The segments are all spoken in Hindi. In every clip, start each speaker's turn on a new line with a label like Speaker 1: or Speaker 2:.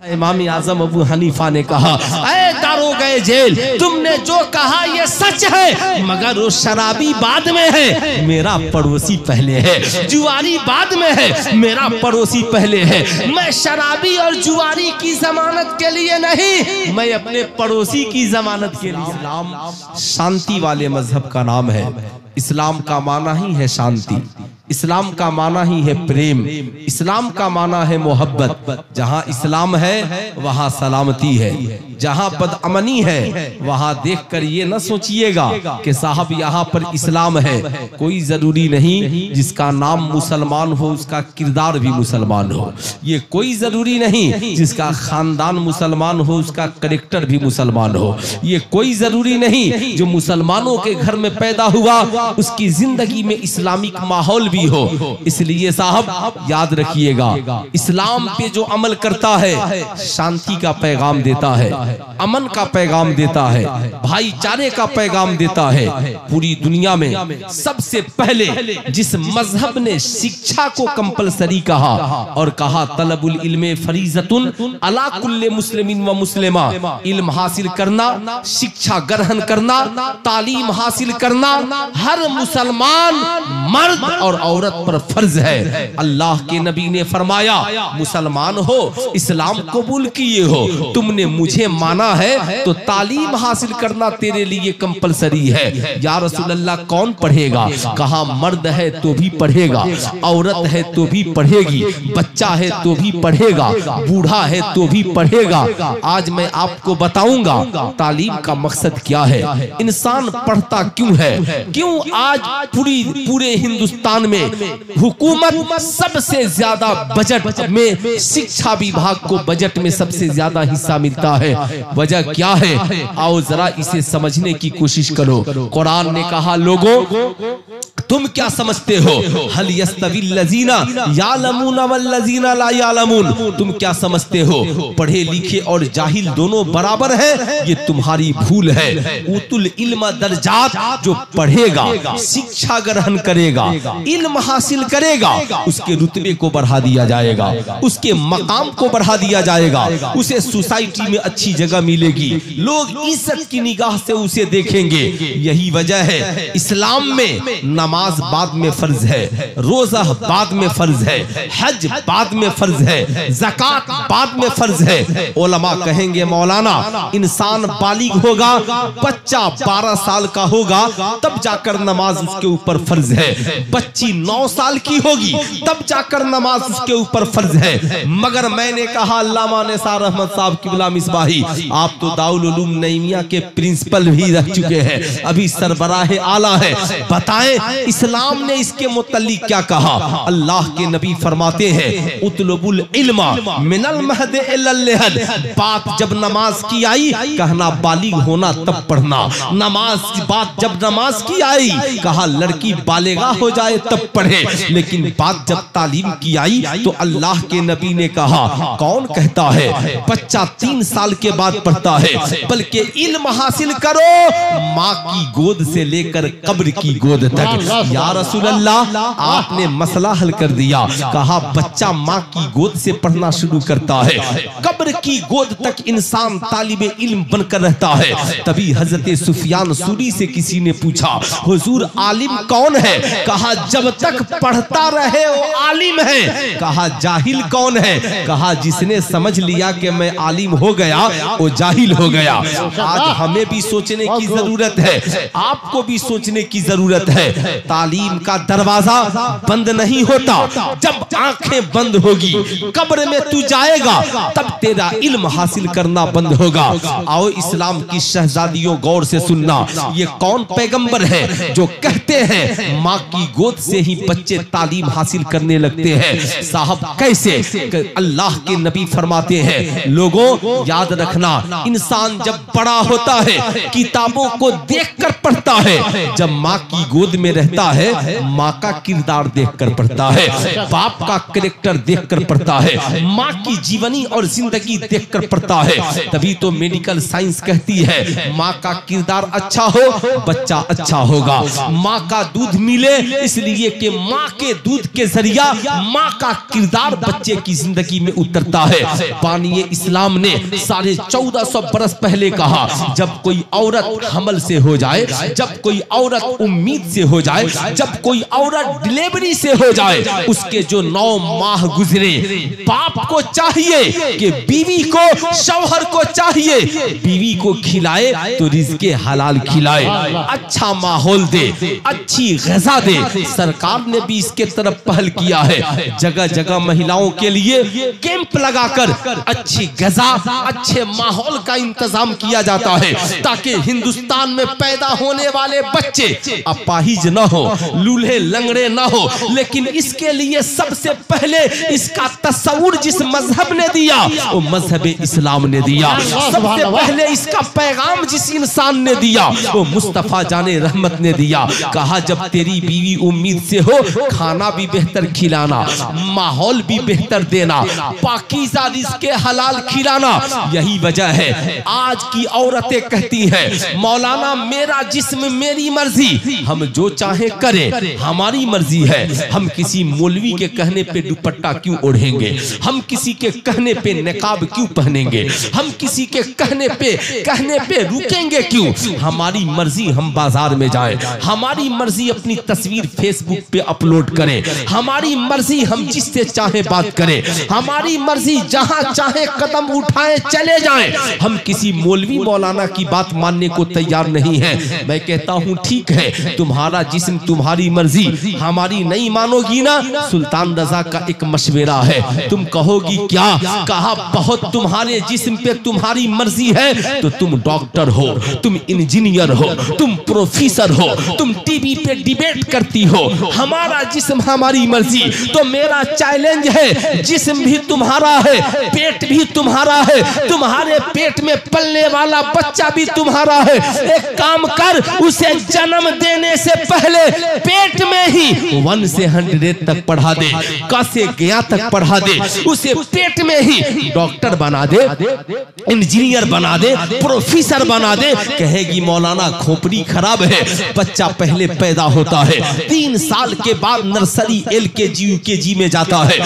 Speaker 1: इमाम आजम अबू हनीफा ने कहा, ऐ दारोगे जेल, तुमने जो कहा ये सच है, मगर वो शराबी बाद में है, मेरा पड़ोसी पहले है। जुआरी बाद में है, मेरा पड़ोसी पहले है। मैं शराबी और जुआरी की जमानत के लिए नहीं, मैं अपने पड़ोसी की जमानत के लिए। इस्लाम शांति वाले मजहब का नाम है। इस्लाम का माना ही है शांति, इस्लाम का माना ही है प्रेम, इस्लाम का माना है मोहब्बत। जहां इस्लाम है वहां सलामती है, जहां बदअमनी है वहां देखकर ये न सोचिएगा कि साहब यहाँ पर इस्लाम है। कोई जरूरी नहीं जिसका नाम मुसलमान हो उसका किरदार भी मुसलमान हो, ये कोई जरूरी नहीं जिसका खानदान मुसलमान हो उसका करेक्टर भी मुसलमान हो, ये कोई जरूरी नहीं जो मुसलमानों के घर में पैदा हुआ उसकी जिंदगी में इस्लामिक माहौल भी हो। इसलिए साहब याद रखिएगा, इस्लाम पे जो अमल करता है शांति का पैगाम देता है, अमन का पैगाम देता है, भाईचारे का पैगाम देता है। पूरी दुनिया में सबसे पहले जिस मजहब ने शिक्षा को कंपलसरी कहा और कहा तलबुल इल्मे फरीजतुन अला कुल्ले मुस्लिमिन व मुस्लिमा, इल्म हासिल करना, शिक्षा ग्रहण करना, तालीम हासिल करना हर मुसलमान मर्द और औरत पर फर्ज है। अल्लाह के नबी ने फरमाया, मुसलमान हो, इस्लाम कबूल किए हो, तुमने मुझे माना है तो तालीम हासिल करना तेरे लिए कंपलसरी है। या रसूल अल्लाह कौन पढ़ेगा? कहा मर्द है तो भी पढ़ेगा, औरत है तो भी पढ़ेगी, बच्चा है तो भी पढ़ेगा, बूढ़ा है तो भी पढ़ेगा। आज मैं आपको बताऊंगा तालीम का मकसद क्या है, इंसान पढ़ता क्यों है, क्यों आज पूरे हिंदुस्तान में हुकूमत सबसे ज्यादा बजट में शिक्षा विभाग को बजट में सबसे ज्यादा हिस्सा मिलता है। वजह क्या है? आओ जरा इसे समझने की कोशिश करो। कुरान ने कहा, लोगों तुम क्या समझते हो, हल यस्तविल लजीना यालमून वल लजीना ला यालमून, तुम क्या समझते हो पढ़े लिखे और जाहिल दोनों बराबर है? ये तुम्हारी भूल है। उतुल इल्म दर्जात, जो पढ़ेगा, शिक्षा ग्रहण करेगा, इल्म हासिल करेगा, उसके रुतबे को बढ़ा दिया जाएगा, उसके मकाम को बढ़ा दिया जाएगा, उसे सोसाइटी में अच्छी जगह मिलेगी, लोग इज्जत की निगाह से उसे देखेंगे। यही वजह है इस्लाम में नमाज बाद में फर्ज है, रोजा बाद में फर्ज है, हज बाद में फर्ज है, ज़कात बाद में फर्ज है। उलमा कहेंगे मौलाना इंसान बालिग होगा, बच्चा 12 साल का होगा तब जाकर नमाज उसके ऊपर फर्ज है, बच्ची 9 साल की होगी तब जाकर नमाज उसके ऊपर फर्ज है। मगर मैंने कहा, अल्लामा निसार अहमद साहब किबला मिसबाही, आप तो दारुल उलूम नईमिया के प्रिंसिपल भी रह चुके हैं, अभी सरबराह आला है, बताएं इस्लाम ने इसके मुतल्लिक क्या कहा? अल्लाह के नबी फरमाते हैं, उतलबुल इल्मा मिनल महद इलल लहद, बात जब नमाज की आई कहना बालिग होना तब पढ़ना, नमाज की बात जब नमाज की आई कहा लड़की बालिगा हो जाए तब पढ़े, लेकिन बात जब तालीम की आई तो अल्लाह के नबी ने कहा, कौन कहता है बच्चा 3 साल के बाद पढ़ता है, बल्कि इल्म हासिल करो माँ की गोद से लेकर कब्र की गोद तक। या रसूल अल्लाह, आपने मसला हल कर दिया। कहा बच्चा माँ की गोद से पढ़ना शुरू करता है, कब्र की गोद तक इंसान तालिबे इल्म बनकर रहता है। तभी हजरत सुफियान सूरी से किसी ने पूछा, हुजूर आलिम कौन है? कहा जब तक पढ़ता रहे वो आलिम है। कहा जाहिल कौन है? कहा जिसने समझ लिया कि मैं आलिम हो गया वो जाहिल हो गया। आज हमें भी सोचने की जरूरत है, आपको भी सोचने की जरूरत है। तालीम का दरवाजा बंद नहीं होता, जब आंखें बंद होगी कब्र में तू जाएगा तब तेरा इल्म हासिल करना बंद होगा। आओ इस्लाम की शहजादियों गौर से सुनना, ये कौन पैगंबर है जो कहते हैं माँ की गोद से ही बच्चे तालीम हासिल करने लगते हैं? साहब कैसे? अल्लाह के नबी फरमाते हैं, लोगों याद रखना, इंसान जब बड़ा होता है किताबों को देखकर पढ़ता है, जब माँ की गोद में रहता रहता है माँ का किरदार देखकर पढ़ता है, बाप का कैरेक्टर देखकर पढ़ता है, माँ की जीवनी और जिंदगी देखकर पढ़ता है। तभी तो मेडिकल साइंस कहती है माँ का किरदार अच्छा हो बच्चा अच्छा होगा। माँ का दूध मिले इसलिए कि माँ के दूध के जरिया माँ का किरदार बच्चे की जिंदगी में उतरता है। बानिए इस्लाम ने 1450 बरस पहले कहा, जब कोई औरत हमल से हो जाए, जब कोई औरत उम्मीद से हो जाए, जब कोई औरत डिलीवरी से हो जाए, उसके जो 9 माह गुजरे, बाप को चाहिए कि बीवी को, शौहर को चाहिए बीवी को खिलाए तो रिज़्क़े हलाल खिलाए, अच्छा माहौल दे, अच्छी ग़िज़ा दे। सरकार ने भी इसके तरफ पहल किया है। जगह जगह महिलाओं के लिए कैंप लगाकर अच्छी ग़िज़ा, अच्छे माहौल का इंतजाम किया जाता है ताकि हिंदुस्तान में पैदा होने वाले बच्चे अपाहिज न हो, लूल्हे लंगड़े न हो। लेकिन इसके लिए सबसे पहले इसका तस्वुर जिस मजहब ने दिया वो मजहब इस्लाम ने दिया। सबसे पहले इसका पैगाम जिस इंसान ने दिया वो मुस्तफा जाने रहमत ने दिया। कहा जब तेरी बीवी उम्मीद से हो, खाना भी बेहतर खिलाना, माहौल भी बेहतर देना, पाकीज़ा रिज़्क़े हलाल खिलाना। यही वजह है आज की औरतें कहती है मौलाना मेरा जिस्म मेरी मर्जी, हम जो चाहे करें, हमारी मर्जी है। हम किसी मौलवी के कहने पे दुपट्टा क्यों ओढ़ेंगे, हम किसी के कहने पे निकाब क्यों पहनेंगे, हम किसी के कहने पे रुकेंगे क्यों? हमारी मर्जी हम बाजार में जाएं, हमारी मर्जी अपनी तस्वीर फेसबुक पे अपलोड करें, हमारी मर्जी हम जिससे चाहे बात करें, हमारी मर्जी जहां चाहे कदम उठाएं चले जाएं। हम किसी मौलवी मौलाना की बात मानने को तैयार नहीं है। मैं कहता हूं ठीक है, तुम्हारा जिस्म तुम्हारी मर्जी, हमारी नहीं मानोगी ना। सुल्तान रजा का एक मशवरा है, तुम कहोगी क्या? कहा बहुत तुम्हारे जिस्म पे तुम्हारी मर्जी है तो तुम डॉक्टर हो, तुम इंजीनियर हो, तुम प्रोफेसर हो, तुम टीवी पे डिबेट करती हो। हमारा जिस्म हमारी मर्जी। तो मेरा चैलेंज है, जिस्म भी तुम्हारा है, पेट भी तुम्हारा है, तुम्हारे पेट में पलने वाला बच्चा भी तुम्हारा है। एक काम कर, उसे जन्म देने से पहले पेट में ही 1 से 100 तक पढ़ा दे, क से गया तक पढ़ा दे, उसे पेट में ही डॉक्टर बना दे, इंजीनियर बना दे, प्रोफेसर बना दे। कहेगी मौलाना खोपड़ी खराब है। बच्चा पहले पैदा होता है, 3 साल के बाद नर्सरी LKG UKG में जाता है,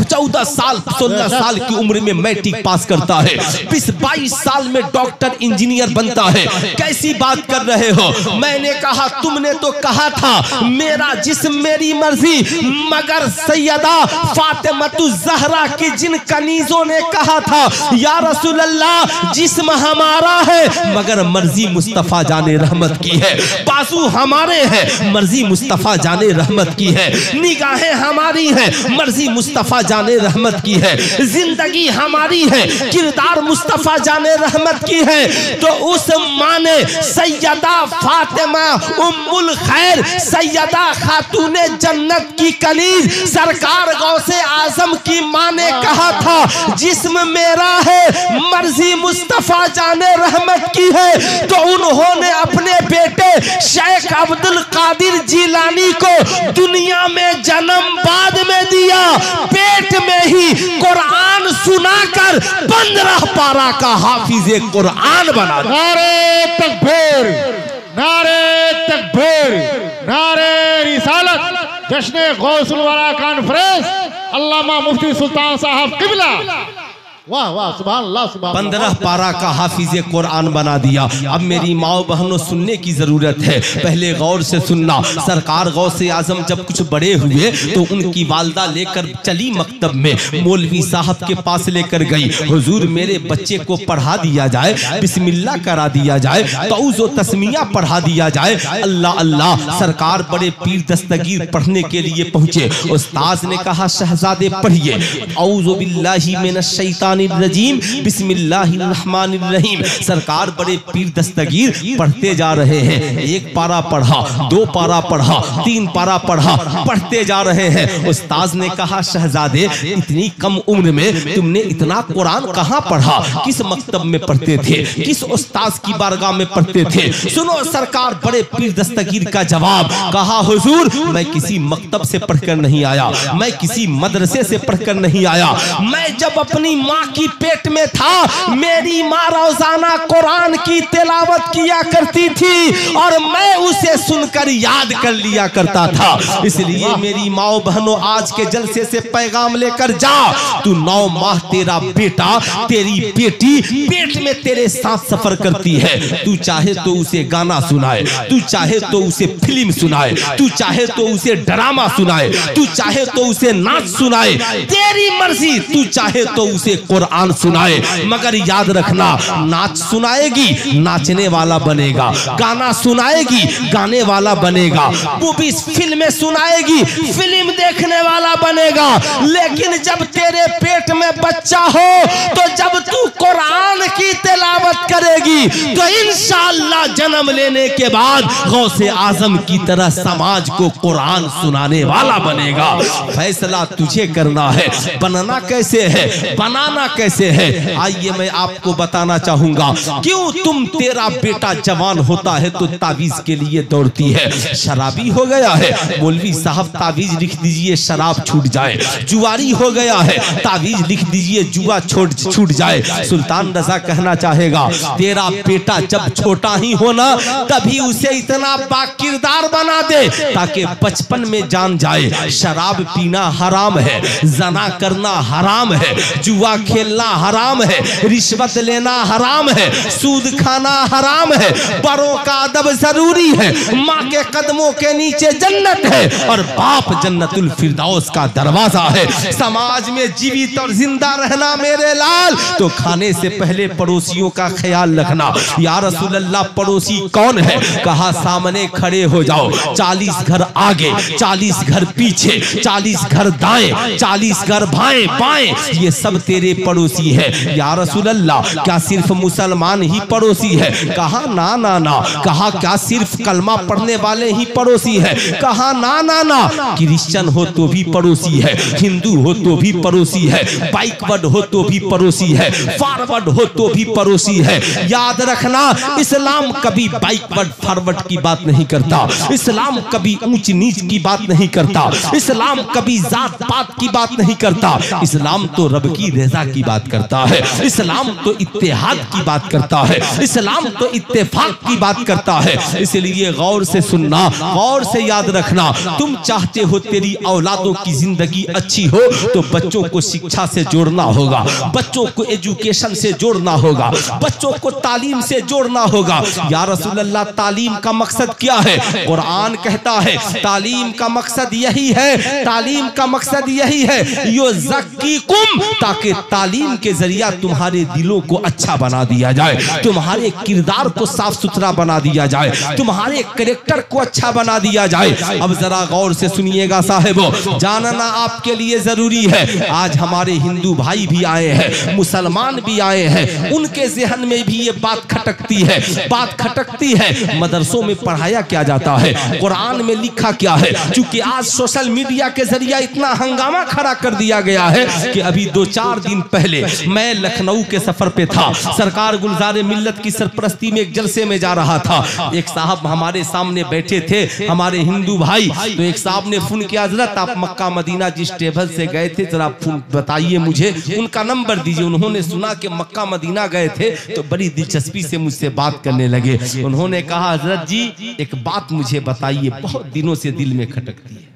Speaker 1: 14 साल 16 साल की उम्र में मैट्रिक पास करता है, 20-22 साल में डॉक्टर इंजीनियर बनता है। कैसी बात कर रहे हो? मैंने कहा तुमने तो कहा था मेरा जिस्म मेरी मर्जी, मगर सैयदा फातिमातु ज़हरा की जिन कनीजों ने कहा था या रसूल अल्लाह जिस्म हमारा है मगर मर्जी मुस्तफा जाने रहमत की है, बाजू हमारे हैं मर्जी मुस्तफा जाने रहमत की है, निगाहें हमारी हैं मर्जी मुस्तफा जाने रहमत की है, जिंदगी हमारी है किरदार मुस्तफा जाने रहमत की है। तो उस माँ ने सैयदा फातिमा उम्मुल खैर, सैयदा खातूने जन्नत की कलीज, सरकार गौसे आजम की माँ ने कहा था जिस्म मेरा है मर्जी मुस्तफा जाने रहमत की है। तो उन्होंने अपने बेटे शेख अब्दुल कादिर जिलानी को दुनिया में जन्म बाद में दिया, पेट में ही कुरान सुनाकर 15 पारा का हाफिज़े कुरान बना दिया।
Speaker 2: नारे तकबीर, नारे तकबीर, नारे रिसालत, जश्न गौसुल वरा कॉन्फ्रेंस, अल्लामा मुफ्ती सुल्तान साहब किबला। वाह वाह, सुभान अल्लाह, सुभान
Speaker 1: 15 पारा का हाफिज़े कुरान बना दिया। अब मेरी माओ बहनों सुनने की जरूरत है, पहले गौर से सुनना। सरकार गौसे आजम जब कुछ बड़े हुए तो उनकी वालदा लेकर चली मकतब में, मौलवी साहब के पास लेकर गई, हुजूर मेरे बच्चे को पढ़ा दिया जाए, बिस्मिल्लाह करा दिया जाए, तौज़ो तस्मिया पढ़ा दिया जाए। अल्लाह अल्लाह, सरकार बड़े पीर दस्तगीर पढ़ने के लिए पहुंचे। उस्ताद ने कहा शहजादे पढ़िए, औज़ु बिल्लाहि मिनश शैतानिर शैतानिर्रजीम बिस्मिल्लाहिर्रहमानिर्रहीम। सरकार बड़े पीर दस्तगीर पढ़ते जा रहे हैं। एक पारा पढ़ा, 2 पारा पढ़ा, 3 पारा पढ़ा, पढ़ते जा रहे हैं। उस्ताद ने कहा शहजादे इतनी कम उम्र में तुमने इतना कुरान कहाँ पढ़ा, किस मकतब में पढ़ते थे, किस उस्ताद की बारगाह में पढ़ते थे? सुनो सरकार बड़े पीर दस्तगीर का जवाब। कहा हुजूर मैं किसी मकतब से पढ़कर नहीं आया, मैं किसी मदरसे से पढ़कर नहीं आया। मैं जब अपनी माँ की पेट में था मेरी माँ रोजाना कुरान की तिलावत किया करती थी और मैं उसे सुनकर याद कर लिया करता था। इसलिए मेरी माओ बहनों आज के जलसे से पैगाम लेकर जा, तू 9 माह तेरा बेटा तेरी बेटी पेट में तेरे साथ सफर करती है। तू चाहे तो उसे गाना सुनाए, तू चाहे तो उसे फिल्म सुनाए, तू चाहे तो उसे ड्रामा सुनाए, तू चाहे तो उसे नाच सुनाए, तेरी मर्जी। तू चाहे तो उसे कुरान सुनाए, मगर याद रखना नाच सुनाएगी नाचने वाला बनेगा, गाना सुनाएगी गाने वाला बनेगा, मूवीज फिल्में सुनाएगी फिल्म देखने वाला बनेगा। लेकिन जब तेरे पेट में बच्चा हो तो जब तू कुरान की तिलावत करेगी तो इंशाअल्लाह जन्म लेने के बाद गौसे आजम की तरह समाज को कुरान सुनाने वाला बनेगा। फैसला तुझे करना है, बनना कैसे है, बनाना कैसे है। आइए मैं आपको बताना चाहूंगा क्यों तुम तेरा बेटा जवान होता है तो तावीज के लिए दौड़ती है। शराबी हो गया है, मौलवी साहब तावीज लिख दीजिए शराब छूट जाए। जुआरी हो गया है, तावीज लिख दीजिए जुआ छूट जाए। सुल्तान रजा कहना चाहेगा तेरा बेटा जब छोटा ही होना तभी उसे इतना बाकिरदार बना दे ताकि बचपन में जान जाए शराब पीना हराम है, जना करना हराम है, जुआ खेलना हराम है, रिश्वत लेना हराम है, सूद खाना हराम है, बड़ों का अदब जरूरी है, माँ के कदमों के नीचे जन्नत है और बाप जन्नतुल फिरदौस का दरवाजा है। समाज में जीवित और जिंदा रहना मेरे लाल तो खाने से पहले पड़ोसियों का ख्याल रखना। या रसूल अल्लाह पड़ोसी कौन है? कहा सामने खड़े हो जाओ, 40 घर आगे, 40 घर पीछे, 40 घर दाएं, 40 घर बाएं बाएं, ये सब तेरे पड़ोसी है। या रसूल अल्लाह क्या सिर्फ मुसलमान ही पड़ोसी है? कहा ना ना ना। कहा क्या सिर्फ कलमा पढ़ने वाले ही पड़ोसी है? कहा ना ना ना। क्रिश्चियन हो तो भी पड़ोसी है, हिंदू हो तो भी पड़ोसी है, बैकवर्ड हो तो भी पड़ोसी है, फॉरवर्ड हो तो भी पड़ोसी है। याद रखना इस्लाम कभी बैकवर्ड फॉरवर्ड की बात नहीं करता, इस्लाम कभी ऊंच नीच की बात नहीं करता, इस्लाम कभी जात पात की बात नहीं करता। इस्लाम तो रब की रज़ा की बात करता है, इस्लाम तो इत्तेहाद की बात करता है, इस्लाम तो इत्तेफाक की बात करता है। इसलिए गौर से सुनना, गौर से याद रखना। तुम चाहते हो तेरी औलादों की जिंदगी अच्छी हो तो बच्चों को शिक्षा से जोड़ना होगा, बच्चों को एजुकेशन से जोड़ना होगा, बच्चों को तालीम से जोड़ना होगा। या रसूल अल्लाह तालीम का मकसद क्या है? कुरान कहता है तालीम का मकसद यही है, तालीम का मकसद यही है यो ज़क्कीकुम, ताकि तालीम के जरिया तुम्हारे दिलों को अच्छा बना दिया जाए, तुम्हारे किरदार को साफ सुथरा बना दिया जाए, तुम्हारे कैरेक्टर को अच्छा बना दिया जाए। अब जरा गौर से सुनिएगा साहिबो, जानना आपके लिए जरूरी है। आज हमारे हिंदू भाई भी आए हैं, मुसलमान भी आए हैं, उनके जहन में भी ये बात खटकती है, बात खटकती है। मदरसों में पढ़ाया क्या जाता है, कुरान में लिखा क्या है? क्योंकि आज सोशल मीडिया के जरिए इतना हंगामा खड़ा कर दिया गया है कि अभी 2-4 दिन पहले मैं लखनऊ के सफर पे था, सरकार गुलजार मिल्लत की सरपरस्ती में एक जलसे में जा रहा था। एक साहब हमारे सामने बैठे थे, हमारे हिंदू भाई, तो एक साहब ने फोन किया हजरत आप मक्का मदीना जिस टेबल से गए थे जरा फोन बताइए मुझे, उनका नंबर दीजिए। उन्होंने सुना कि मक्का मदीना गए थे तो बड़ी दिलचस्पी से मुझसे बात करने लगे। उन्होंने कहा हजरत जी एक बात मुझे बताइए, बहुत दिनों से दिल में खटकती है,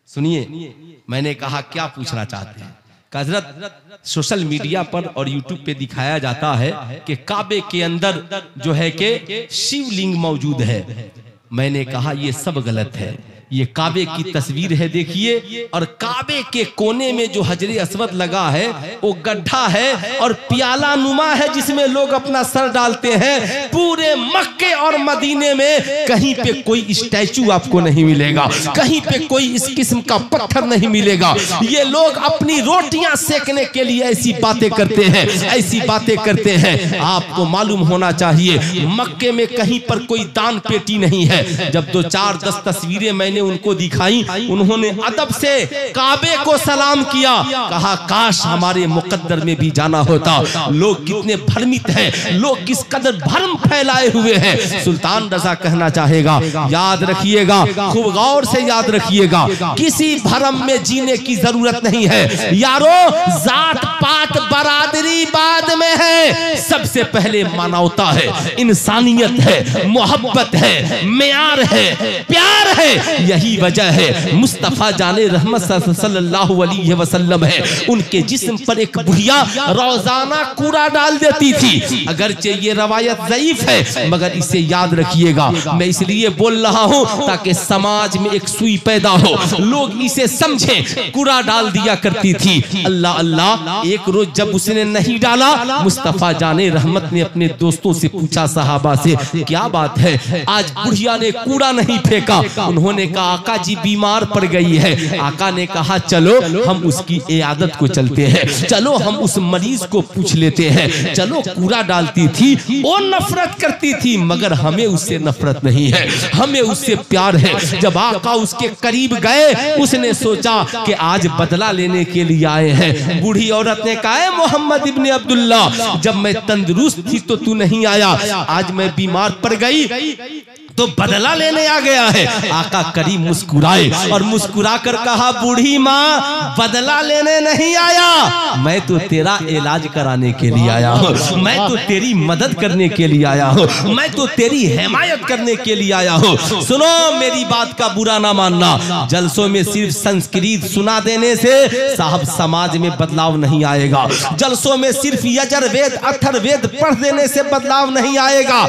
Speaker 1: सुनिए। मैंने कहा क्या पूछना चाहते हैं? हजरत सोशल मीडिया पर और यूट्यूब पे दिखाया जाता है कि काबे के अंदर जो है कि शिवलिंग मौजूद है। मैंने कहा ये सब गलत है, ये काबे की तस्वीर है, देखिए, और काबे के कोने में जो हजरे अस्वद लगा है वो गड्ढा है और प्याला नुमा है जिसमें लोग अपना सर डालते हैं। पूरे मक्के और मदीने में कहीं पे कोई स्टैचू आपको नहीं मिलेगा, कहीं पे कोई इस किस्म का पत्थर नहीं मिलेगा। ये लोग अपनी रोटियां सेकने के लिए ऐसी बातें करते हैं, ऐसी बातें करते हैं। आपको मालूम होना चाहिए मक्के में कहीं पर कोई दान पेटी नहीं है। जब 2-4-10 तस्वीरें मैंने उनको दिखाई, उन्होंने अदब से काबे को सलाम किया, कहा काश हमारे मुकद्दर में भी जाना होता। लोग कितने भ्रमित हैं, लोग किस कदर भ्रम फैलाए हुए हैं। सुल्तान रजा कहना चाहेगा, याद रखिएगा, खूब गौर से याद रखिएगा, किसी भ्रम में जीने की जरूरत नहीं है यारो। जात पात बरादरी बाद में है, सबसे पहले मानवता है, इंसानियत है, मोहब्बत है, म्यार है, प्यार है। यही वजह है मुस्तफा जाने रहमत सल्लल्लाहु अलैहि वसल्लम है, उनके जिस्म पर एक बुढ़िया रोजाना कूड़ा डाल देती थी। अगरचे ये रवायत ज़ईफ है मगर इसे याद रखिएगा। मैं इसलिए बोल रहा हूं ताकि समाज में एक सुई पैदा हो, लोग इसे समझें। कूड़ा डाल दिया करती थी। अल्लाह अल्लाह, एक रोज जब उसने नहीं डाला, मुस्तफा जाने रहमत ने अपने दोस्तों से पूछा, सहाबा से, क्या बात है आज बुढ़िया ने कूड़ा नहीं फेंका? उन्होंने कहा आका जी बीमार पड़ गई है। आका ने कहा चलो हम उसकी इयादत को चलते हैं, चलो हम उस मरीज को पूछ लेते हैं। चलो कूड़ा डालती थी, वो नफरत करती थी मगर हमें उससे नफरत नहीं है, हमें उससे प्यार है। जब आका उसके करीब गए, उसने सोचा कि आज बदला लेने के लिए आए हैं। बूढ़ी औरत ने कहा, मोहम्मद इब्ने अब्दुल्ला, जब मैं तंदुरुस्त थी तो तू नहीं आया, आज मैं बीमार पड़ गई तो बदला लेने आ गया है। आका करीब मुस्कुराए और मुस्कुरा कर कहा, बूढ़ी माँ बदला लेने नहीं आया, मैं तो तेरा इलाज कराने के लिए आया हूँ, मैं तो तेरी मदद करने के लिए आया हूँ, मैं तो तेरी हिमायत करने के लिए आया हूँ। सुनो मेरी बात का बुरा ना मानना, जलसों में सिर्फ संस्कृत सुना देने से साहब समाज में बदलाव नहीं आएगा। जलसों में सिर्फ यजुर्वेद अथर्ववेद पढ़ देने से बदलाव नहीं आएगा।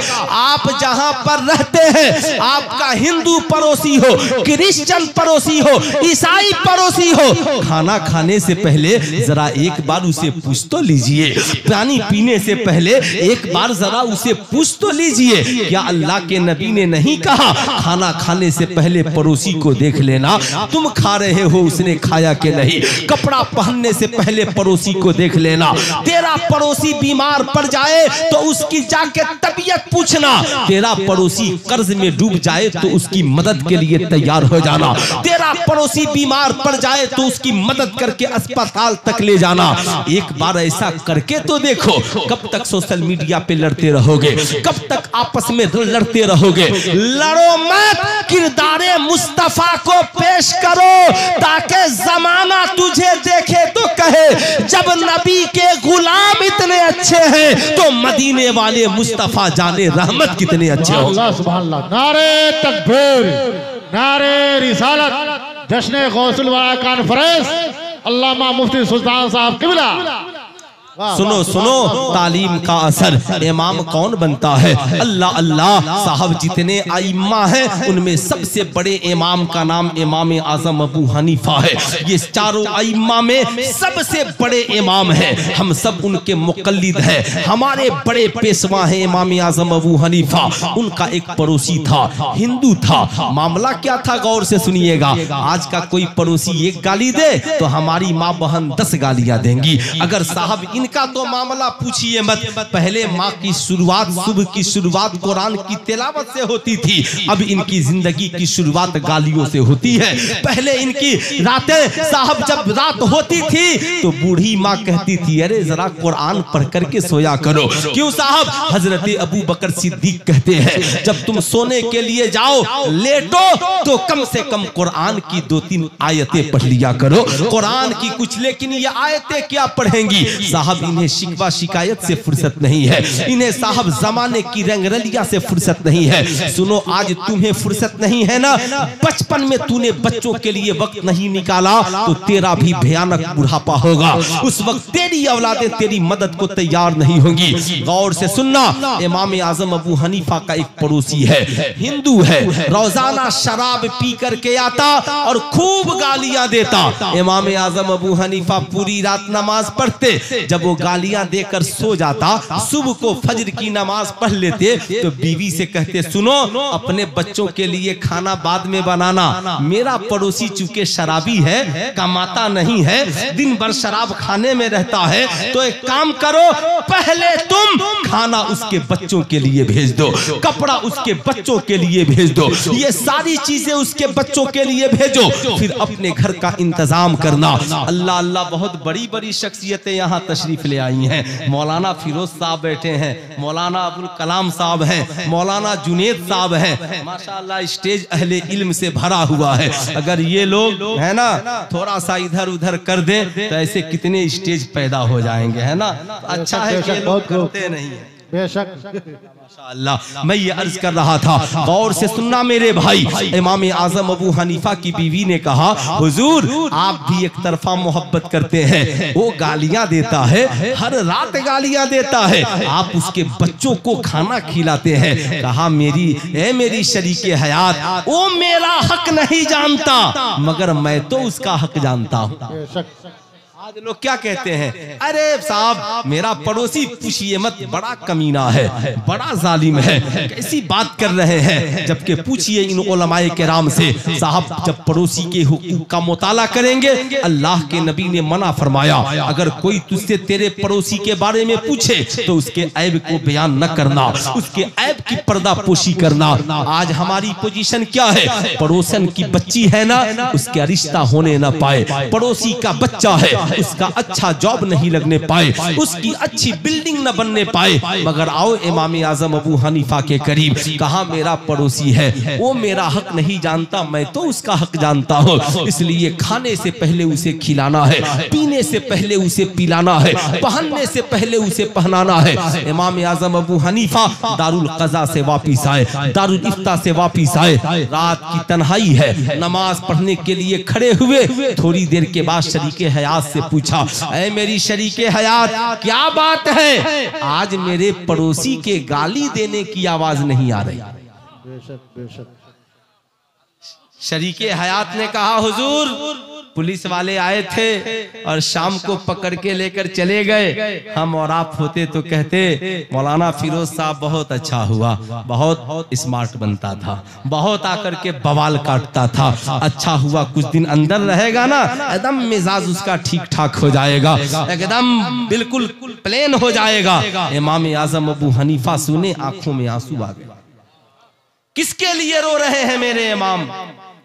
Speaker 1: आप जहाँ पर रहते हैं, आपका हिंदू पड़ोसी हो, क्रिश्चियन पड़ोसी हो, ईसाई पड़ोसी हो, खाना खाने से पहले जरा एक बार उसे पूछ तो लीजिए। पानी पीने से पहले एक बार जरा उसे पूछ तो लीजिए। क्या अल्लाह के नबी ने नहीं कहा खाना खाने से पहले पड़ोसी को देख लेना, तुम खा रहे हो उसने खाया कि नहीं? कपड़ा पहनने से पहले पड़ोसी को देख लेना। तेरा पड़ोसी बीमार पड़ जाए तो उसकी जाके तबीयत पूछना। तेरा पड़ोसी कर्ज में डूब जाए तो उसकी मदद के लिए तैयार हो जाना। तेरा पड़ोसी बीमार पड़ जाए तो उसकी मदद करके अस्पताल तक ले जाना। एक बार ऐसा करके तो देखो। कब तक सोशल मीडिया पे लड़ते रहोगे? कब तक आपस में लड़ते रहोगे? लड़ो मत, किरदारे मुस्तफा को पेश करो ताकि जमाना तुझे देखे तो कहे जब नबी के गुलाम इतने अच्छे हैं तो मदीने वाले मुस्तफा जाने रहमत कितने अच्छे हो।
Speaker 2: नारे तकबीर, नारे रिसालत, जश्न गौसुल वाला कॉन्फ्रेंस, अल्लामा मुफ्ती सुल्तान साहब किबला।
Speaker 1: सुनो सुनो, तालीम का असर इमाम कौन बनता है? अल्लाह अल्लाह। साहब जितने आइम्मा हैं उनमें सबसे बड़े इमाम का नाम इमाम आजम अबू हनीफा है। ये चारों आइम्मा में सबसे बड़े इमाम हैं, हम सब उनके मुकल्लिद हैं। हमारे बड़े पेशवा हैं इमाम आजम अबू हनीफा। उनका एक पड़ोसी था, हिंदू था। मामला क्या था गौर से सुनिएगा। आज का कोई पड़ोसी एक गाली दे तो हमारी माँ बहन 10 गालियां देंगी। अगर साहब इनका तो मामला पूछिए मत। पहले माँ की शुरुआत, सुबह की शुरुआत कुरान की तिलावत से होती थी, अब इनकी जिंदगी की शुरुआत गालियों से होती है। पहले इनकी रातें साहब जब रात होती थी तो बूढ़ी माँ कहती थी अरे जरा कुरान पढ़ करके सोया करो। क्यों साहब? हजरत अबू बकर सिद्दीक कहते हैं जब तुम सोने के लिए जाओ लेटो तो कम से कम कुरान की 2-3 आयतें पढ़ लिया करो। कुरान की कुछ, लेकिन ये आयतें क्या पढ़ेंगी साहब? साहब इन्हें शिकवा शिकायत से फुर्सत नहीं है, इन्हें साहब जमाने की रंगरलिया से फुर्सत नहीं है। सुनो, आज तुम्हें फुर्सत नहीं है ना, बचपन में तूने बच्चों के लिए वक्त नहीं निकाला तो तेरा भी भयानक बुढ़ापा होगा। उस वक्त तेरी औलादें तेरी मदद को तैयार नहीं होंगी। गौर से सुनना, इमाम आजम अबू हनीफा का एक पड़ोसी है, हिंदू है, रोजाना शराब पी करके आता और खूब गालियां देता। इमाम आजम अबू हनीफा पूरी रात नमाज पढ़ते, जब वो गालियां देकर सो जाता, सुबह को फजर की नमाज पढ़ लेते तो बीवी से कहते, सुनो अपने बच्चों के लिए खाना बाद में बनाना, मेरा पड़ोसी चूंकि शराबी है, कमाता नहीं है, दिन भर शराब खाने में रहता है, तो एक काम करो, पहले तुम खाना उसके बच्चों के लिए भेज दो, कपड़ा उसके बच्चों के लिए भेज दो, ये सारी चीजें उसके बच्चों के लिए भेजो, फिर अपने घर का इंतजाम करना। अल्लाह अल्लाह, बहुत बड़ी बड़ी शख्सियतें यहाँ तशरीफ ले आई हैं। मौलाना फिरोज साहब बैठे हैं, मौलाना अबुल कलाम साहब हैं, मौलाना जुनेद साहब हैं। माशाअल्लाह स्टेज अहले इल्म से भरा हुआ है। अगर ये लोग है ना थोड़ा सा इधर उधर कर दे तो ऐसे कितने स्टेज पैदा हो जाएंगे, है ना। अच्छा है कि लोग करते नहीं है।
Speaker 2: बेशक
Speaker 1: माशाअल्लाह। मैं ये अर्ज कर रहा था, गौर से सुनना मेरे भाई, इमाम आजम अबू हनीफा की बीवी ने कहा, हुजूर आप भी एक तरफा मोहब्बत करते हैं, वो गालियां देता है, हर रात गालियां देता है, आप उसके बच्चों को खाना खिलाते हैं। कहा, मेरी शरीके हयात, वो मेरा हक नहीं जानता मगर मैं तो उसका हक जानता हूँ। आज लोग क्या कहते हैं, अरे साहब मेरा पड़ोसी पूछिए मत, बड़ा कमीना है, बड़ा जालिम है, कैसी बात कर रहे हैं। जबकि पूछिए इन उलमाए किराम से, साहब जब पड़ोसी के हुकूक का मुताला करेंगे, अल्लाह के नबी ने मना फरमाया, अगर कोई तुझसे तेरे पड़ोसी के बारे में पूछे तो उसके ऐब को बयान न करना, उसके ऐब की पर्दा पोशी करना। आज हमारी पोजीशन क्या है, पड़ोसन की बच्ची है ना, उसका रिश्ता होने न पाए, पड़ोसी का बच्चा है, उसका अच्छा जॉब नहीं लगने पाए, उसकी अच्छी बिल्डिंग न बनने पाए, मगर आओ इमाम आजम अबू हनीफा के करीब, कहा मेरा पड़ोसी है, वो मेरा हक नहीं जानता, मैं तो उसका हक जानता हूँ, इसलिए खाने से पहले उसे खिलाना है, पीने से पहले उसे पिलाना है, पहनने से पहले उसे पहनाना है। इमाम आजम अबू हनीफा दारुल क़ज़ा से वापिस आए, दारुल इफ्ता से वापिस आए, रात की तन्हाई है, नमाज पढ़ने के लिए खड़े हुए, थोड़ी देर के बाद शरीके हयात से पूछा, ऐ मेरी शरीके हयात क्या बात है, आज मेरे पड़ोसी के गाली देने की आवाज नहीं आ रही।
Speaker 2: बेशक बेशक।
Speaker 1: शरीके हयात ने कहा, हुजूर पुलिस वाले आए थे और शाम को पकड़ के लेकर चले गए, हम और आप होते तो कहते मौलाना फिरोज साहब बहुत अच्छा हुआ, बहुत स्मार्ट बनता था, बहुत आकर के बवाल काटता था, अच्छा हुआ कुछ दिन अंदर रहेगा ना, एकदम मिजाज उसका ठीक ठाक हो जाएगा, एकदम बिल्कुल प्लेन हो जाएगा। इमाम आजम अबू हनीफा सुने, आंखों में आंसू आ गए। किसके लिए रो रहे हैं मेरे इमाम?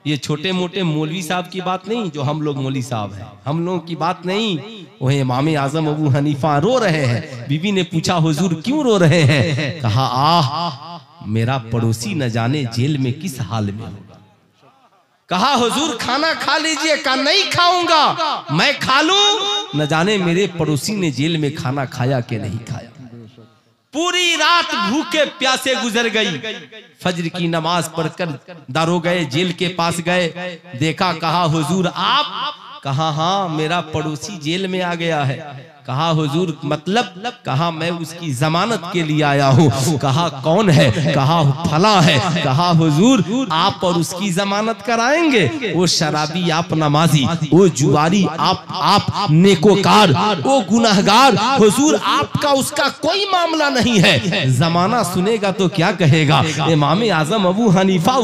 Speaker 1: ये छोटे मोटे मौलवी साहब की बात नहीं, जो हम लोग मौलवी साहब हैं, हम लोगों की बात नहीं, वो इमाम आजम अबू हनीफा रो रहे हैं। बीवी ने पूछा, हुजूर क्यों रो रहे हैं? कहा, आह मेरा पड़ोसी न जाने जेल में किस हाल में होगा। कहा, हुजूर खाना खा लीजिए। कहा, नहीं खाऊंगा, मैं खा लूं, न जाने मेरे पड़ोसी ने जेल में खाना खाया कि नहीं खाया। पूरी रात भूखे प्यासे गुजर गई, फजर की नमाज पढ़कर दारोगा जेल के पास गए, देखा, कहा, हुजूर आप? कहा, हाँ मेरा पड़ोसी जेल में आ गया है। कहा, हुजूर मतलब? कहा, मैं उसकी जमानत के लिए आया हूँ। कहा, कौन है? कहा, फला है। कहा, हुजूर आप और उसकी जमानत कराएंगे? वो शराबी आप नमाजी, वो जुआरी आप नेकोकार, वो गुनाहगार, हुजूर आपका उसका कोई मामला नहीं है। जमाना सुनेगा तो क्या कहेगा? इमाम आजम अबू हनीफा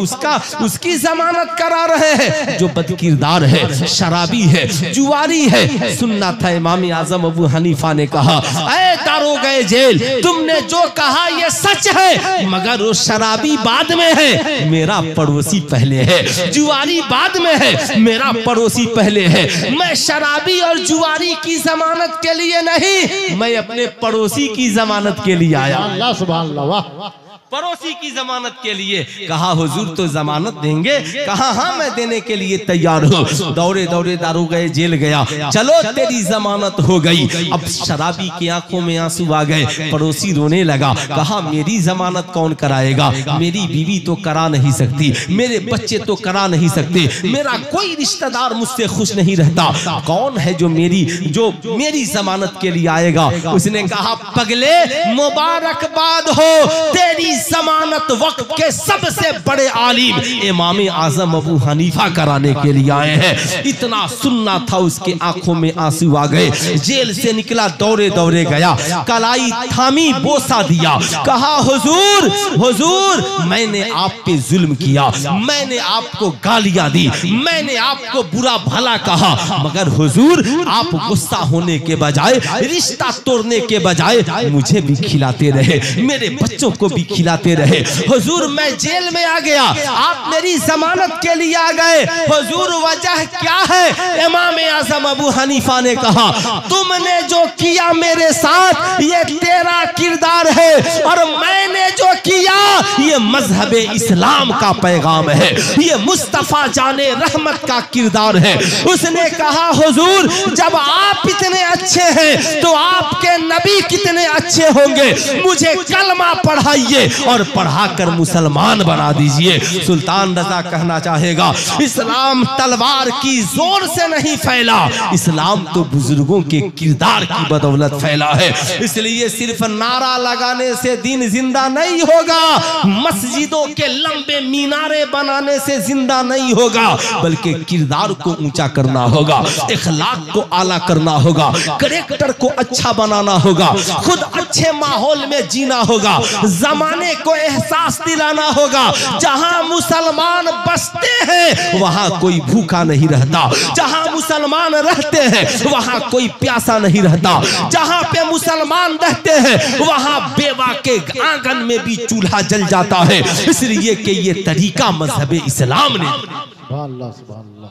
Speaker 1: उसकी जमानत करा रहे हैं, जो बदकिरदार है, शराबी है, जुआरी है। सुनना था इमाम आजम अबू हनीफा ने कहा, ऐ दारोगा जेल, तुमने जो कहा ये सच है, मगर वो शराबी बाद में है, मेरा पड़ोसी पहले है, जुआरी बाद में है, मेरा पड़ोसी पहले है। मैं शराबी और जुआरी की जमानत के लिए नहीं, मैं अपने पड़ोसी की जमानत के लिए आया।
Speaker 2: अल्लाह सुभान अल्लाह।
Speaker 1: पड़ोसी की जमानत के लिए। कहा हुजूर तो जमानत देंगे? कहा हाँ मैं देने के लिए तैयार हूँ। दौड़े दौड़े दारोगा जेल गया, चलो तेरी जमानत हो गई। अब शराबी की आंखों में आंसू आ गए, पड़ोसी रोने लगा। कहा मेरी जमानत कौन कराएगा? मेरी बीवी तो करा नहीं सकती, मेरे बच्चे तो करा नहीं सकते, मेरा कोई रिश्तेदार मुझसे खुश नहीं रहता, कौन है जो मेरी जमानत के लिए आएगा? उसने कहा पगले मुबारकबाद हो, तेरी जमानत वक्त के सबसे बड़े आलिम इमाम आजम अबू हनीफा कराने के लिए आए हैं। इतना सुनना था, उसके आंखों में आंसू आ गए। जेल से निकला, दौड़े दौड़े गया, कलाई थामी, बोसा दिया। कहा हुजूर हुजूर मैंने आप पे जुल्म किया, मैंने आपको गालियां दी, मैंने आपको बुरा भला कहा, मगर हुजूर आप गुस्सा होने के बजाय, रिश्ता तोड़ने के बजाय मुझे भी खिलाते रहे, मेरे बच्चों को भी खिलाते रहे। हुजूर मैं जेल में आ गया, आप मेरी जमानत के लिए आ गए, हुजूर वजह क्या है? इमाम आजम अबू हनीफा ने कहा तुमने जो किया मेरे साथ ये तेरा किरदार है, और मैंने जो किया ये मजहब इस्लाम का पैगाम है, ये मुस्तफा जाने रहमत का किरदार है। उसने कहा हुजूर जब आप इतने अच्छे हैं तो आपके नबी कितने अच्छे होंगे, मुझे कलमा पढ़ाइए और पढ़ाकर मुसलमान बना दीजिए। सुल्तान रजा कहना चाहेगा इस्लाम तलवार की जोर से नहीं फैला, इस्लाम तो बुजुर्गों के किरदार की बदौलत फैला है। इसलिए सिर्फ नारा लगाने से दिन जिंदा नहीं होगा, मस्जिदों के लंबे मीनारे बनाने से जिंदा नहीं होगा, बल्कि किरदार को ऊंचा करना होगा, इखलाक को आला करना होगा, कैरेक्टर को अच्छा बनाना होगा, खुद अच्छे माहौल में जीना होगा, जमाने को एहसास दिलाना होगा। जहां मुसलमान बसते हैं वहां कोई भूखा नहीं रहता, जहां मुसलमान रहते हैं वहां कोई प्यासा नहीं रहता, जहां पे मुसलमान रहते हैं वहां बेवा के आंगन में भी चूल्हा जल जाता है। इसलिए कि ये तरीका मजहब इस्लाम ने।
Speaker 2: सुभान अल्लाह, सुभान अल्लाह।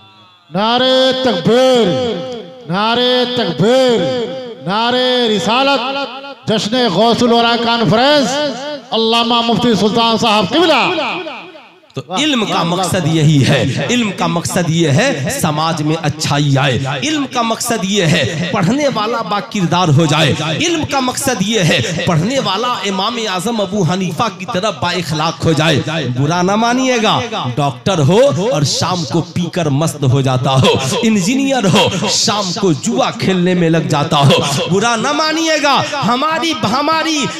Speaker 2: नारे तकबीर, नारे तकबीर, नारे रिसालत। जश्न गौसुल वरा कॉन्फ्रेंस, अल्लामा मुफ्ती सुल्तान साहब किबला।
Speaker 1: तो इल्म का मकसद यही है, इल्म का मकसद ये है समाज में अच्छाई आए, इल्म का मकसद ये है पढ़ने वाला बाकिरदार हो जाए, इल्म का मकसद ये है पढ़ने वाला इमाम आजम अबू हनीफा की तरफ बाइखलाक हो जाए। बुरा ना मानिएगा, डॉक्टर हो और शाम को पीकर मस्त हो जाता हो, इंजीनियर हो शाम को जुआ खेलने में लग जाता हो, बुरा ना मानिएगा।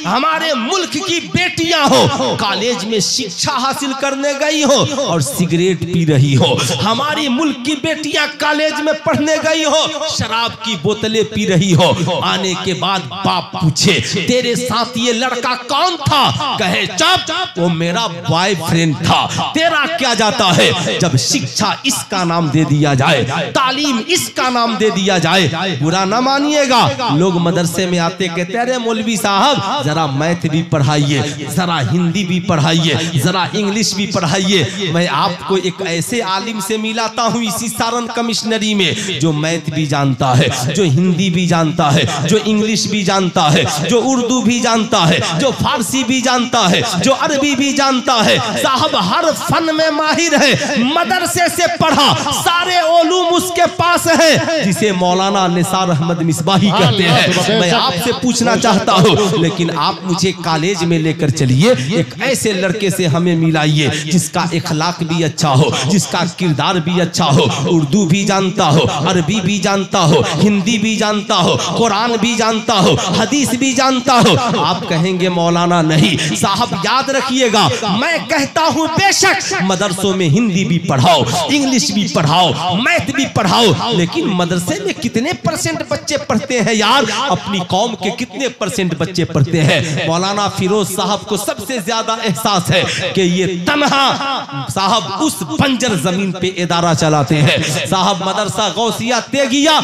Speaker 1: हमारे मुल्क की बेटियां हो कॉलेज में शिक्षा हासिल करने गई हो और सिगरेट पी रही हो, हमारी मुल्क की बेटियां कॉलेज में पढ़ने गई हो शराब की बोतलें पी रही हो, आने के बाद बाप पूछे तेरे साथ ये लड़का कौन था, कहे चुप वो मेरा बॉयफ्रेंड था। तेरा क्या जाता है? जब शिक्षा इसका नाम दे दिया जाए, तालीम इसका नाम दे दिया जाए, बुरा ना मानिएगा। लोग मदरसे में आते कहते अरे मौलवी साहब जरा मैथ भी पढ़ाइए, जरा हिंदी भी पढ़ाइए, जरा इंग्लिश भी पढ़ाइए। मैं आपको एक ऐसे आलिम से मिलाता हूँ इसी सारण कमिश्नरी में जो मैथ भी जानता है, जो हिंदी भी जानता है, जो इंग्लिश भी जानता है, जो उर्दू भी जानता है, जो फारसी भी जानता है, जो अरबी भी जानता है। साहब हर फन में माहिर है, मदरसे से पढ़ा, सारे ओलूम उसके पास है, जिसे मौलाना निसार अहमद मिसबाही कहते हैं। मैं आपसे पूछना चाहता हूँ लेकिन आप मुझे कॉलेज में लेकर चलिए, एक ऐसे लड़के से हमें मिलाइए जिसका इखलाक भी अच्छा हो, जिसका किरदार भी अच्छा हो, उर्दू भी जानता हो, अरबी भी जानता हो, हिंदी भी जानता हो, कुरान भी जानता हो, हदीस भी जानता हो। आप कहेंगे मौलाना नहीं। साहब याद रखिएगा, मैं कहता हूं बेशक मदरसों में हिंदी भी पढ़ाओ, इंग्लिश भी पढ़ाओ, मैथ भी पढ़ाओ, लेकिन मदरसे में कितने परसेंट बच्चे पढ़ते हैं यार? अपनी कौम के कितने परसेंट बच्चे पढ़ते हैं? मौलाना फिरोज साहब को सबसे ज्यादा एहसास है कि ये तन्हा यहाँ साहब उस बंजर जमीन पे इदारा चलाते हैं साहब, मदरसा गौसिया तेगिया